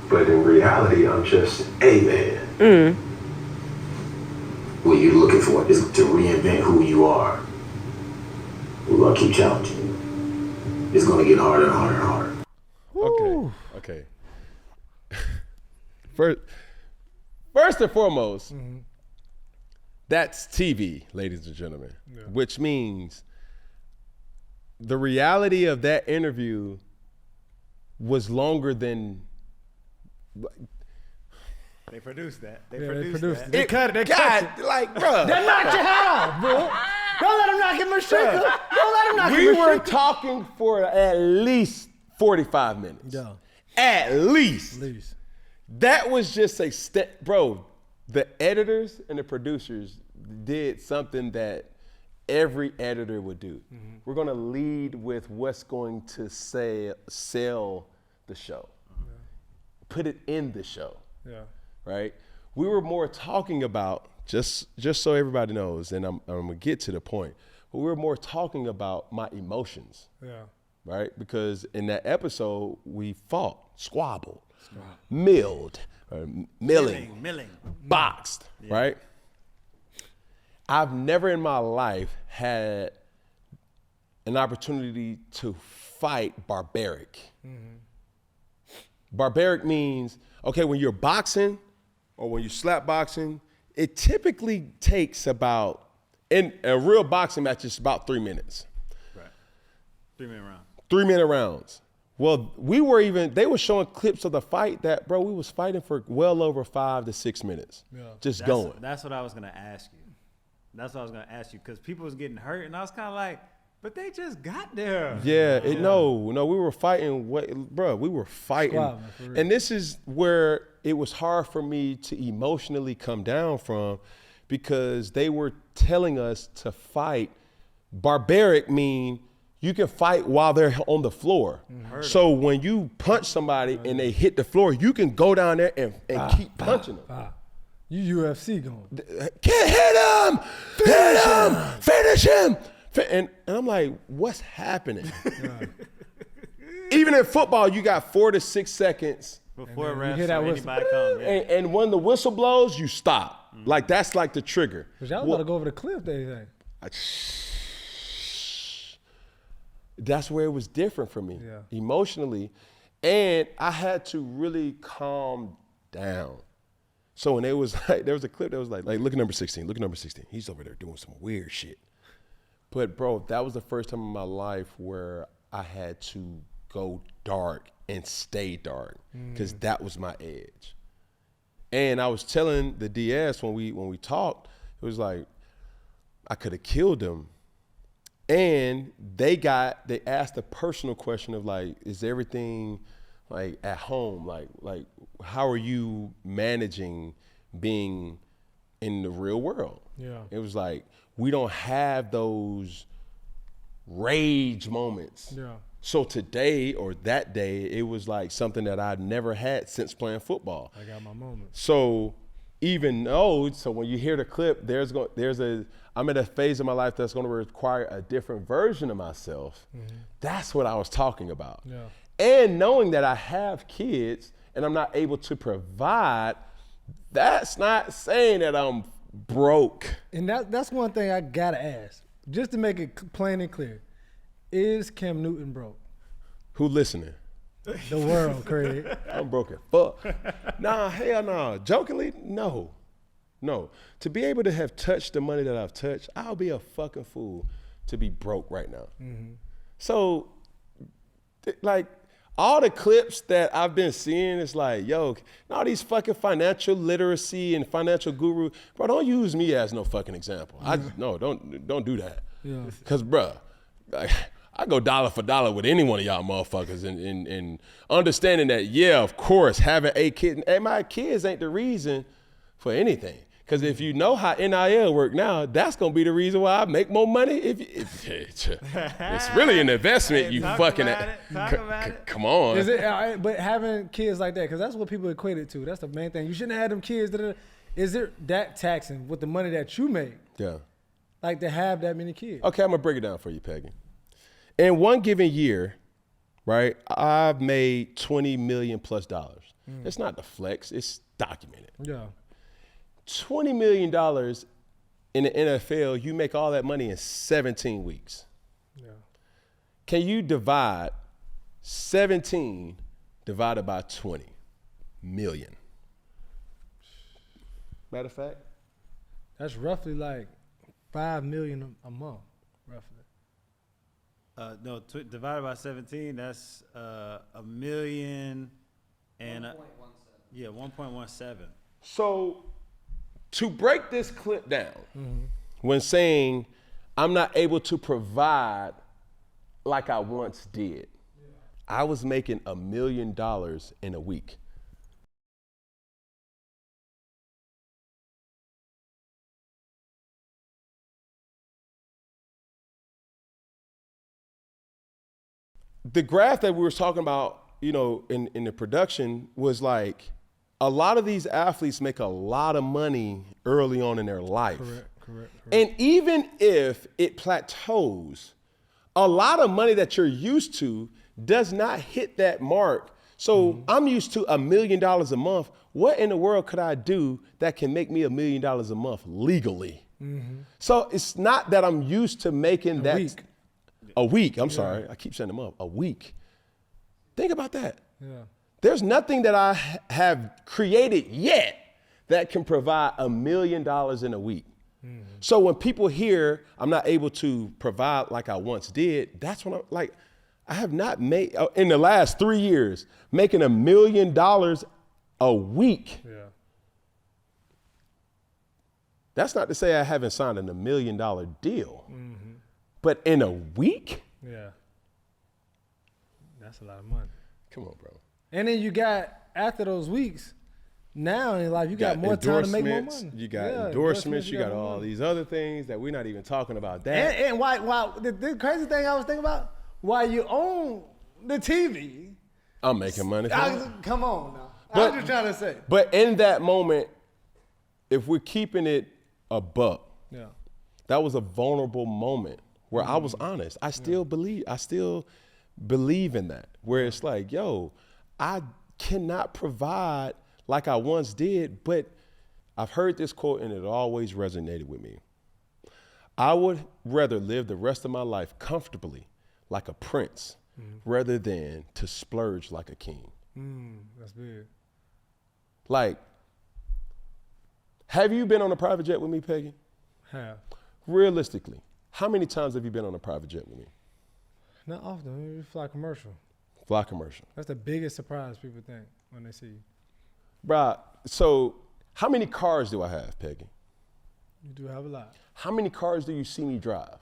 But in reality, I'm just a man. What you're looking for is to reinvent who you are. We're going to keep challenging you. It's going to get harder and harder and harder. Okay. First and foremost, that's TV, ladies and gentlemen, which means the reality of that interview was longer than. They produced that. They produced that. it. They cut it. Like, bro. They knocked your head off, bro. Don't let him knock him in sugar. Don't let him knock him in We were sugar. talking for at least 45 minutes. Yeah. At least. That was just a step. Bro, the editors and the producers did something that every editor would do. We're going to lead with what's going to sell the show. Put it in the show. Yeah. Right? We were more talking about, just so everybody knows, and I'm going to get to the point, but we were more talking about my emotions. Yeah. Right? Because in that episode, we fought, squabbled, milled, milling, boxed, right? I've never in my life had an opportunity to fight barbaric. Barbaric means, okay, when you're boxing or when you slap boxing, it typically takes about, in a real boxing match, it's about 3 minutes. Right. 3-minute round. 3-minute rounds. Well, they were showing clips of the fight that, bro, we was fighting for well over 5 to 6 minutes. Yeah. Going. That's what I was going to ask you. That's what I was going to ask you, because people was getting hurt, and I was kind of like, but they just got there. Yeah, no, we were fighting. We were fighting. Squad, and this is where it was hard for me to emotionally come down from, because they were telling us to fight. Barbaric mean you can fight while they're on the floor. So when you punch somebody and they hit the floor, you can go down there and keep punching them. You UFC going. Can't hit him! Hit him! Finish him! And I'm like, what's happening? Even in football, you got 4 to 6 seconds before anybody comes. Yeah. And when the whistle blows, you stop. Like, that's like the trigger. Because y'all about to go over the cliff, they think. That's where it was different for me, emotionally. And I had to really calm down. So when there was a clip that was like, look at number 16, look at number 16. He's over there doing some weird shit. But bro, that was the first time in my life where I had to go dark and stay dark, because that was my edge. And I was telling the DS when we talked, it was like, I could have killed him. And they asked a personal question of like, is everything like at home? Like how are you managing being in the real world? Yeah. It was like, we don't have those rage moments. Yeah. So today or that day, it was like something that I'd never had since playing football. I got my moments. So even though, so when you hear the clip, I'm at a phase of my life that's gonna require a different version of myself. That's what I was talking about. Yeah. And knowing that I have kids and I'm not able to provide, that's not saying that I'm broke. And that's one thing I gotta ask, just to make it plain and clear. Is Cam Newton broke? Who listening? The world, Craig. I'm broke as fuck. Nah, hell no. Jokingly, no. To be able to have touched the money that I've touched, I'll be a fucking fool to be broke right now. So, like, all the clips that I've been seeing is like, yo, all these fucking financial literacy and financial guru, bro, don't use me as no fucking example. Don't do that. Yeah. Cause, bro, I go dollar for dollar with any one of y'all motherfuckers, and understanding that, yeah, of course, having 8 kids, and my kids ain't the reason for anything. Because if you know how NIL work now, that's gonna be the reason why I make more money. It's really an investment. You fucking come on. Is it? But having kids like that, because that's what people equate it to. That's the main thing. You shouldn't have them kids is it that taxing with the money that you make? Yeah. Like to have that many kids. Okay, I'm gonna break it down for you, Peggy. In one given year, right, I've made $20 million plus. It's not the flex, it's documented. Yeah. $20 million in the NFL, you make all that money in 17 weeks. Yeah. Can you divide 17 divided by 20 million? Matter of fact, that's roughly like $5 million a month, roughly. No, divided by 17, that's $1 million and 1.17. Yeah, 1.17. So to break this clip down, when saying I'm not able to provide like I once did, I was making $1 million in a week. The graph that we were talking about, you know, in the production was like, a lot of these athletes make a lot of money early on in their life. Correct. And even if it plateaus, a lot of money that you're used to does not hit that mark. So I'm used to $1 million a month. What in the world could I do that can make me $1 million a month legally? So it's not that I'm used to making that. A week, I'm sorry. I keep saying a month. A week. Think about that. Yeah. There's nothing that I have created yet that can provide $1 million in a week. So when people hear I'm not able to provide like I once did, that's when I'm like, I have not made, in the last 3 years, making $1 million a week. Yeah. That's not to say I haven't signed a $1 million deal, but in a week? Yeah. That's a lot of money. Come on, bro. And then you got, after those weeks, now in life, you got more time to make more money. You got endorsements, you got all these other things that we're not even talking about that. And why the crazy thing I was thinking about, while you own the TV. I'm making money from it. Come on now. But, I'm just trying to say. But in that moment, if we're keeping it a buck, that was a vulnerable moment where I was honest. I still believe in that. Where it's like, yo, I cannot provide like I once did, but I've heard this quote and it always resonated with me. I would rather live the rest of my life comfortably like a prince rather than to splurge like a king. That's big. Like, have you been on a private jet with me, Peggy? Have. Realistically, how many times have you been on a private jet with me? Not often. You fly commercial. Fly commercial. That's the biggest surprise people think when they see you. Bruh, so how many cars do I have, Peggy? You do have a lot. How many cars do you see me drive?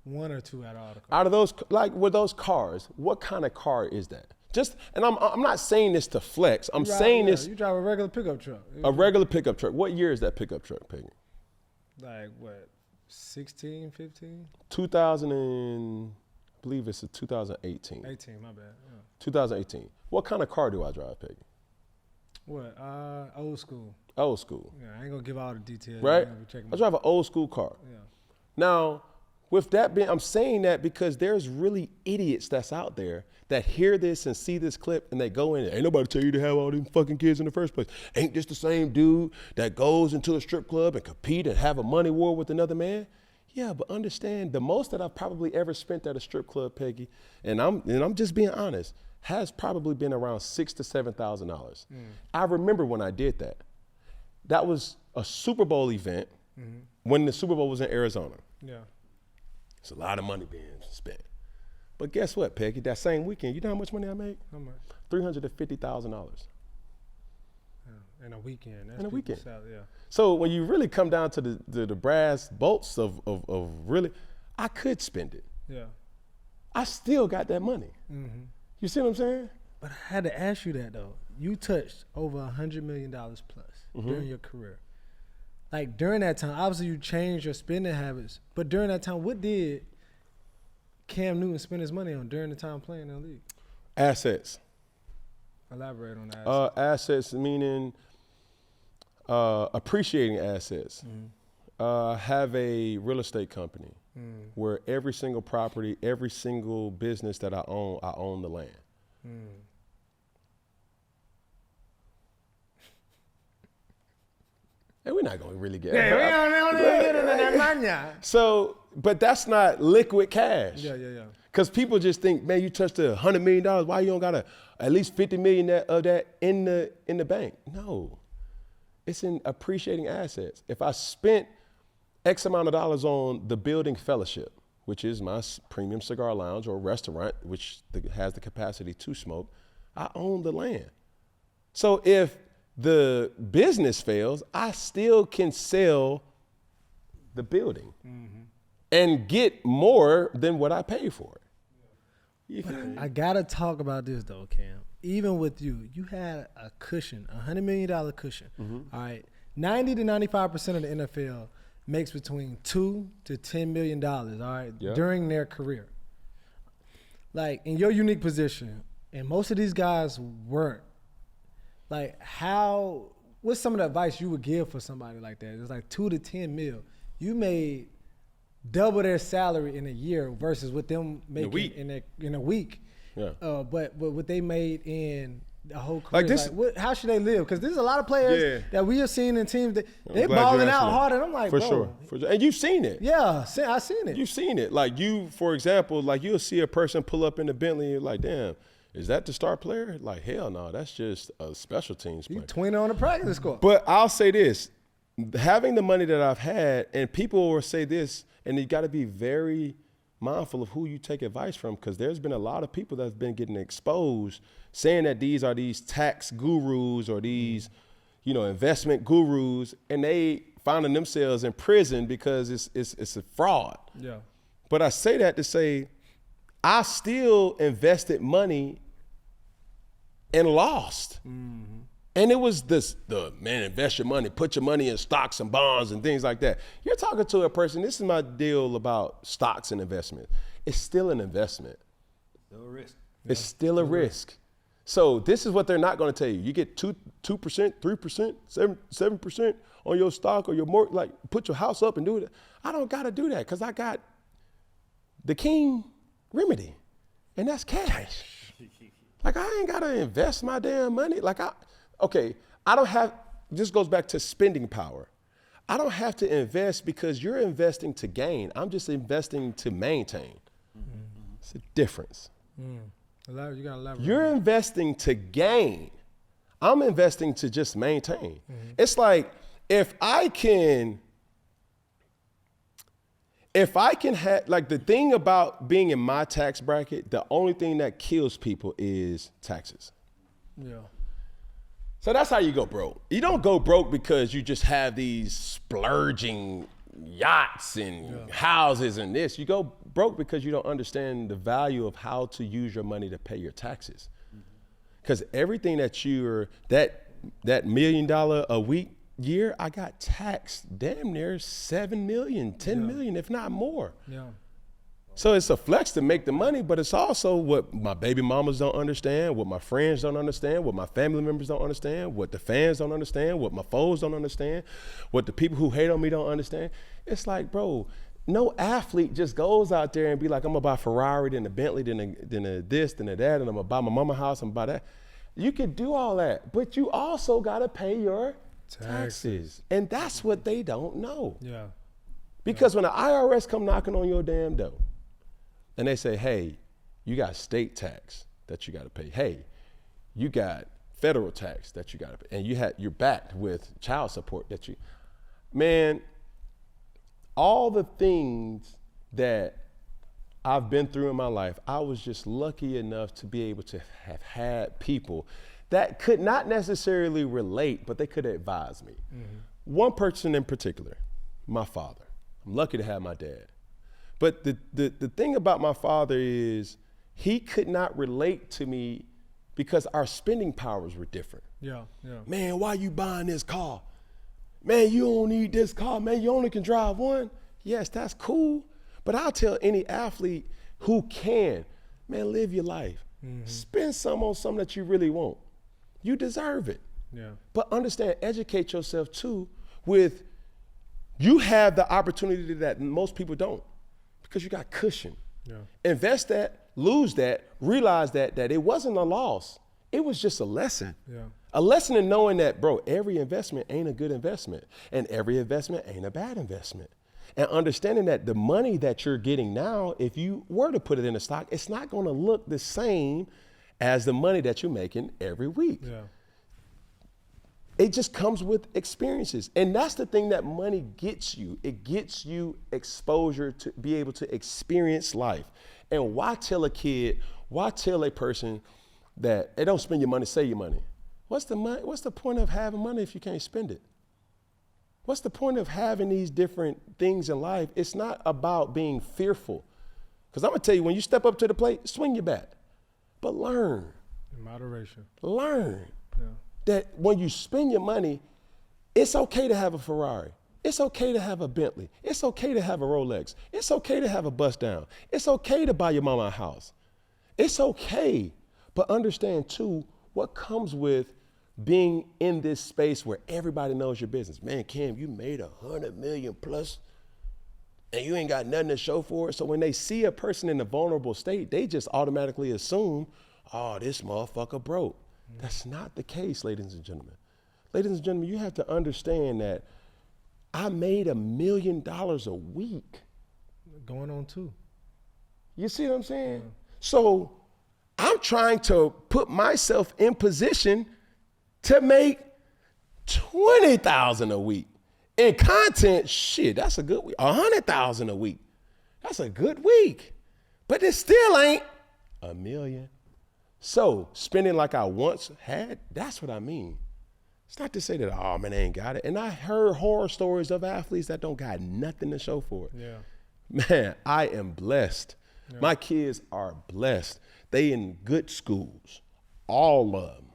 One or two out of all the cars. Out of those, like with those cars, what kind of car is that? Just, and I'm not saying this to flex. I'm saying this. You drive a regular pickup truck. A regular pickup truck. What year is that pickup truck, Peggy? Like what, 16, 15? 2000 and, I believe it's a 2018. 18, my bad. Yeah. 2018. What kind of car do I drive, Peggy? What, old school. Old school. Yeah, I ain't gonna give all the details. Right? I drive an old school car. Yeah. Now, with that being, I'm saying that because there's really idiots that's out there that hear this and see this clip and they go in, ain't nobody tell you to have all these fucking kids in the first place. Ain't this the same dude that goes into a strip club and compete and have a money war with another man? Yeah, but understand the most that I've probably ever spent at a strip club, Peggy, and I'm just being honest, has probably been around $6,000 to $7,000. I remember when I did that. That was a Super Bowl event when the Super Bowl was in Arizona. Yeah. It's a lot of money being spent. But guess what, Peggy? That same weekend, you know how much money I made? How much? $350,000. In a weekend. That's in a weekend. Yeah. So when you really come down to the brass bolts of really, I could spend it. Yeah. I still got that money. You see what I'm saying? But I had to ask you that though. You touched over $100 million plus during your career. Like during that time, obviously you changed your spending habits, but during that time, what did Cam Newton spend his money on during the time playing in the league? Assets. Elaborate on that. Assets meaning appreciating assets. Have a real estate company where every single property, every single business that I own the land. And we're not going to really get we don't get into that money. So, but that's not liquid cash. Yeah. Because people just think, man, you touched $100 million. Why you don't got at least $50 million of that in the bank? No, it's in appreciating assets. If I spent X amount of dollars on the building fellowship, which is my premium cigar lounge or restaurant, which has the capacity to smoke, I own the land. So if the business fails, I still can sell the building and get more than what I pay for it. I gotta talk about this though, Cam. Even with you had a cushion, $100 million cushion. All right, 90 to 95% of the NFL makes between $2 to $10 million. All right, during their career. Like in your unique position, and most of these guys weren't. Like what's some of the advice you would give for somebody like that? It's like 2 to 10 mil. You made double their salary in a year versus what them making in a week. Yeah. But what they made in the whole career. Like this, how should they live? Because there's a lot of players that we have seen in teams that they balling out hard, and I'm like, for sure. And you've seen it. Yeah, I've seen it. You've seen it. Like for example, like you'll see a person pull up in the Bentley, and you're like, damn. Is that the star player? Like, hell no, that's just a special teams player. He's 20 on the practice squad. But I'll say this, having the money that I've had, and people will say this, and you got to be very mindful of who you take advice from, because there's been a lot of people that have been getting exposed saying that these are these tax gurus or these, investment gurus, and they finding themselves in prison because it's a fraud. Yeah. But I say that to say, I still invested money and lost. Mm-hmm. And it was invest your money, put your money in stocks and bonds and things like that. You're talking to a person, this is my deal about stocks and investment. It's still an investment. Still a risk. It's still a risk. So this is what they're not going to tell you. You get 2%, 3%, 7% on your stock or your mortgage, like put your house up and do it. I don't got to do that because I got the king remedy, and that's cash. Like, I ain't got to invest my damn money. I don't have, this goes back to spending power. I don't have to invest because you're investing to gain. I'm just investing to maintain. Mm-hmm. It's a difference. You got to elaborate. You're investing to gain. I'm investing to just maintain. Mm-hmm. It's like, if I can have, like, the thing about being in my tax bracket, the only thing that kills people is taxes. Yeah. So that's how you go broke. You don't go broke because you just have these splurging yachts and houses and this. You go broke because you don't understand the value of how to use your money to pay your taxes. Because everything that that $1 million a week year, I got taxed damn near 7 million, 10 million, if not more. Yeah. So it's a flex to make the money, but it's also what my baby mamas don't understand, what my friends don't understand, what my family members don't understand, what the fans don't understand, what my foes don't understand, what the people who hate on me don't understand. It's like, bro, no athlete just goes out there and be like, I'm gonna buy a Ferrari, then a Bentley, then a this, then a that, and I'm gonna buy my mama house and buy that. You can do all that, but you also gotta pay your taxes. And that's what they don't know. Yeah. Because when the IRS come knocking on your damn door and they say, hey, you got state tax that you got to pay. Hey, you got federal tax that you got to pay. And you're backed with child support man, all the things that I've been through in my life, I was just lucky enough to be able to have had people that could not necessarily relate, but they could advise me. Mm-hmm. One person in particular, my father. I'm lucky to have my dad. But the thing about my father is he could not relate to me because our spending powers were different. Yeah, yeah. Man, why you buying this car? Man, you don't need this car. Man, you only can drive one. Yes, that's cool. But I'll tell any athlete who can, man, live your life. Mm-hmm. Spend some on something that you really want. You deserve it. Yeah. But understand, educate yourself too with, you have the opportunity that most people don't because you got cushion. Yeah. Invest that, lose that, realize that it wasn't a loss. It was just a lesson. Yeah. A lesson in knowing that, bro, every investment ain't a good investment and every investment ain't a bad investment. And understanding that the money that you're getting now, if you were to put it in a stock, it's not going to look the same as the money that you're making every week. Yeah. It just comes with experiences. And that's the thing that money gets you. It gets you exposure to be able to experience life. And why tell a person that they don't spend your money, save your money? What's the point of having money if you can't spend it? What's the point of having these different things in life? It's not about being fearful. Because I'm going to tell you, when you step up to the plate, swing your bat. But learn. In moderation. Learn. Yeah. That when you spend your money, it's okay to have a Ferrari. It's okay to have a Bentley. It's okay to have a Rolex. It's okay to have a bust down. It's okay to buy your mama a house. It's okay. But understand too, what comes with being in this space where everybody knows your business. Man, Cam, you made $100 million plus and you ain't got nothing to show for it. So when they see a person in a vulnerable state, they just automatically assume, oh, this motherfucker broke. That's not the case, ladies and gentlemen. Ladies and gentlemen, you have to understand that I made $1 million a week. Going on 2. You see what I'm saying? Yeah. So I'm trying to put myself in position to make $20,000 a week. In content, shit, that's a good week. $100,000 a week. That's a good week. But it still ain't $1 million. So spending like I once had, that's what I mean. It's not to say that, oh man, I ain't got it. And I heard horror stories of athletes that don't got nothing to show for it. Yeah. Man, I am blessed. Yeah. My kids are blessed. They in good schools, all of them.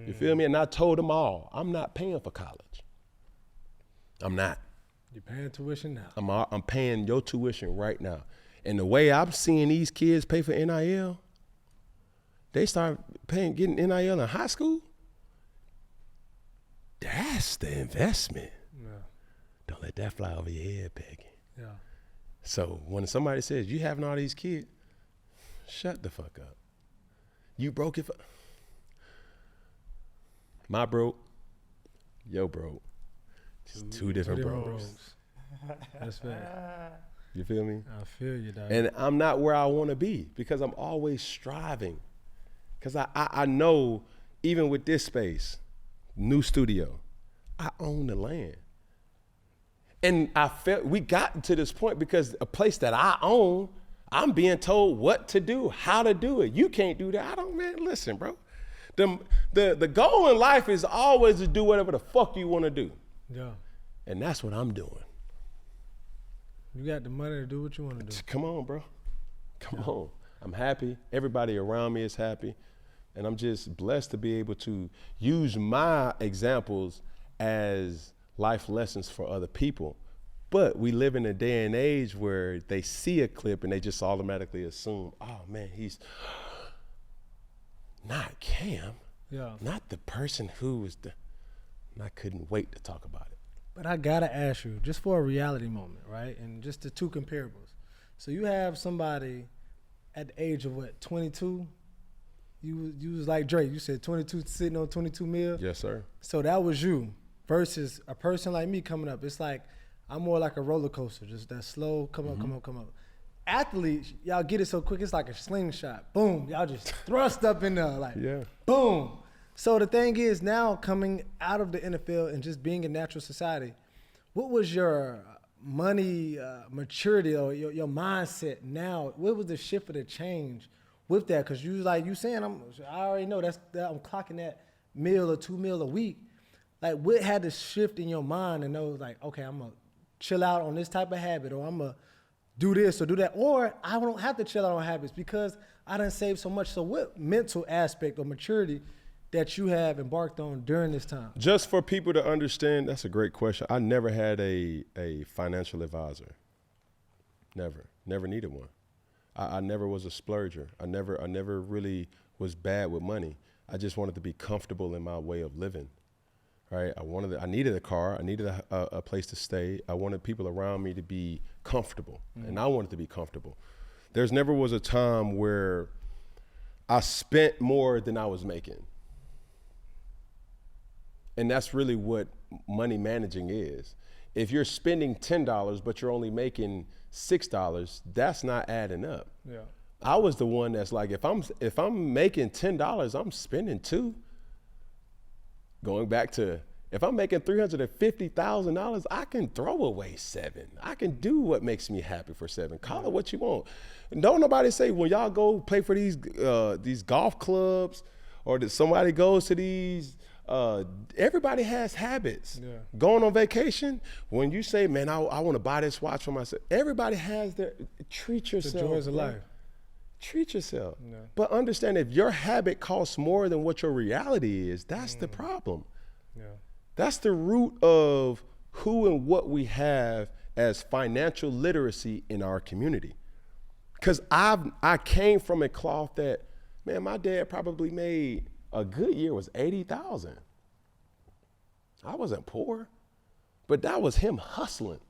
You feel me? And I told them all, I'm not paying for college. I'm not. You're paying tuition now. I'm paying your tuition right now. And the way I'm seeing these kids pay for NIL, they start getting NIL in high school. That's the investment. Yeah. Don't let that fly over your head, Peggy. Yeah. So when somebody says, you having all these kids, shut the fuck up. You broke it for... My broke, yo broke. Just two different bros. That's fair. You feel me? I feel you, dog. And I'm not where I want to be because I'm always striving. Because I know, even with this space, new studio, I own the land. And I felt we got to this point because a place that I own, I'm being told what to do, how to do it. You can't do that. Man, listen, bro. The goal in life is always to do whatever the fuck you want to do. Yeah. And that's what I'm doing. You got the money to do what you want to do. Come on, bro. Come on. I'm happy. Everybody around me is happy. And I'm just blessed to be able to use my examples as life lessons for other people. But we live in a day and age where they see a clip and they just automatically assume, oh man, he's not Cam. Yeah. Not the person who was the, and I couldn't wait to talk about it. But I gotta ask you, just for a reality moment, right? And just the two comparables. So you have somebody at the age of what, 22? You was like Drake. You said 22, sitting on 22 mil. Yes, sir. So that was you versus a person like me coming up. It's like I'm more like a roller coaster, just that slow come up, come up, come up. Athletes, y'all get it so quick. It's like a slingshot. Boom, y'all just thrust up in there, like boom. So the thing is, now coming out of the NFL and just being in natural society, what was your money maturity or your mindset now? What was the shift or the change with that? Because you was like, you saying, I already know that I'm clocking that $1 or $2 million a week. Like, what had to shift in your mind and know, like, okay, I'm going to chill out on this type of habit, or I'm going to do this or do that, or I don't have to chill out on habits because I done saved so much. So what mental aspect or maturity that you have embarked on during this time? Just for people to understand, that's a great question. I never had a financial advisor. Never needed one. I never was a splurger. I never really was bad with money. I just wanted to be comfortable in my way of living, right? I needed a car. I needed a place to stay. I wanted people around me to be comfortable, and I wanted to be comfortable. There's never was a time where I spent more than I was making. And that's really what money managing is. If you're spending $10, but you're only making $6, that's not adding up. Yeah. I was the one that's like, if I'm making $10, I'm spending $2. Going back to, if I'm making $350,000, I can throw away $7. I can do what makes me happy for $7. Call it what you want. And don't nobody say when y'all go play for these golf clubs, or that somebody goes to these. Everybody has habits. Yeah. Going on vacation, when you say, man, I want to buy this watch for myself, everybody has their, treat yourself. The joys of life. Treat yourself. Yeah. But understand, if your habit costs more than what your reality is, that's the problem. Yeah. That's the root of who and what we have as financial literacy in our community. Because I came from a cloth that, man, my dad probably made, a good year was $80,000. I wasn't poor, but that was him hustling.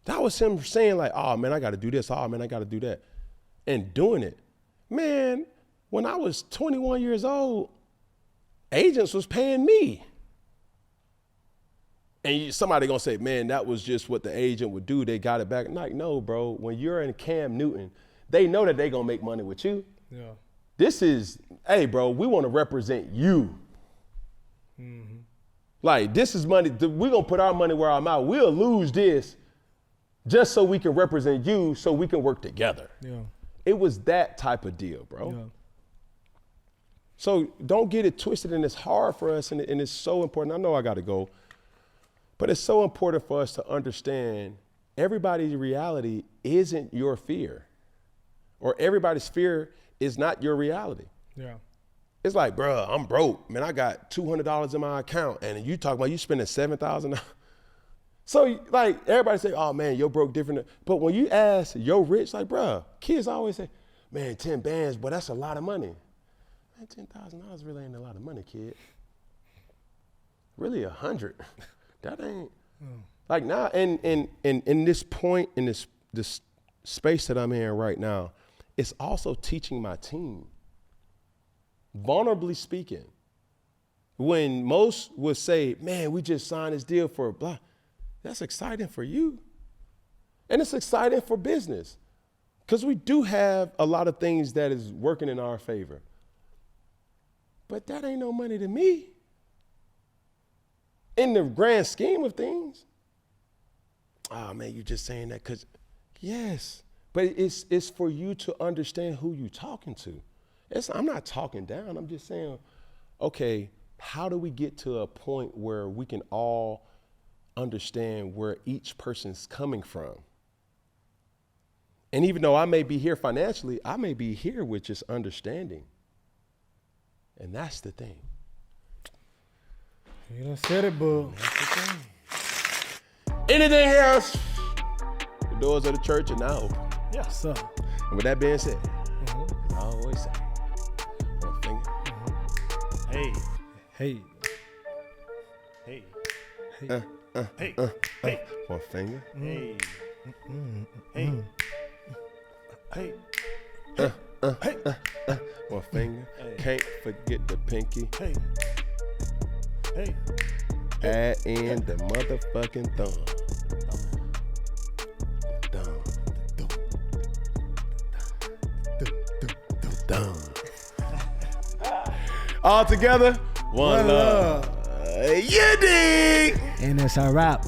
That was him saying like, oh man, I gotta do this, oh man, I gotta do that. And doing it. Man, when I was 21 years old, agents was paying me. And somebody gonna say, man, that was just what the agent would do, they got it back. Like, no, bro, when you're in Cam Newton, they know that they gonna make money with you. Yeah. This is, hey, bro, we want to represent you. Like, this is money. We're going to put our money where our mouth. We'll lose this just so we can represent you so we can work together. Yeah. It was that type of deal, bro. Yeah. So don't get it twisted, and it's hard for us, and it's so important. I know I got to go, but it's so important for us to understand everybody's reality isn't your fear, or everybody's fear is not your reality. Yeah. It's like, bro, I'm broke. Man, I got $200 in my account, and you talk about you spending $7,000. So, like, everybody say, oh, man, you're broke different. But when you ask, you're rich, like, bro, kids always say, man, 10 bands, but that's a lot of money. Man, $10,000 really ain't a lot of money, kid. Really 100. That ain't. Like, now, in this point, in this space that I'm in right now, it's also teaching my team. Vulnerably speaking, when most would say, man, we just signed this deal for blah, that's exciting for you. And it's exciting for business because we do have a lot of things that is working in our favor. But that ain't no money to me. In the grand scheme of things. Oh, man, you just saying that because, yes, but it's for you to understand who you're talking to. I'm not talking down. I'm just saying, okay, how do we get to a point where we can all understand where each person's coming from? And even though I may be here financially, I may be here with just understanding. And that's the thing. You done said it, boo. Anything else? The doors of the church are now open. Yeah, sir. And with that being said, I always say, one finger. Hey. Hey. Hey. Hey. Hey. Hey. One finger. Hey. Hey. Hey. One finger. Hey. Can't forget the pinky. Hey. Hey. Add in the motherfucking thumb. All together, one love. You dig? And it's a wrap.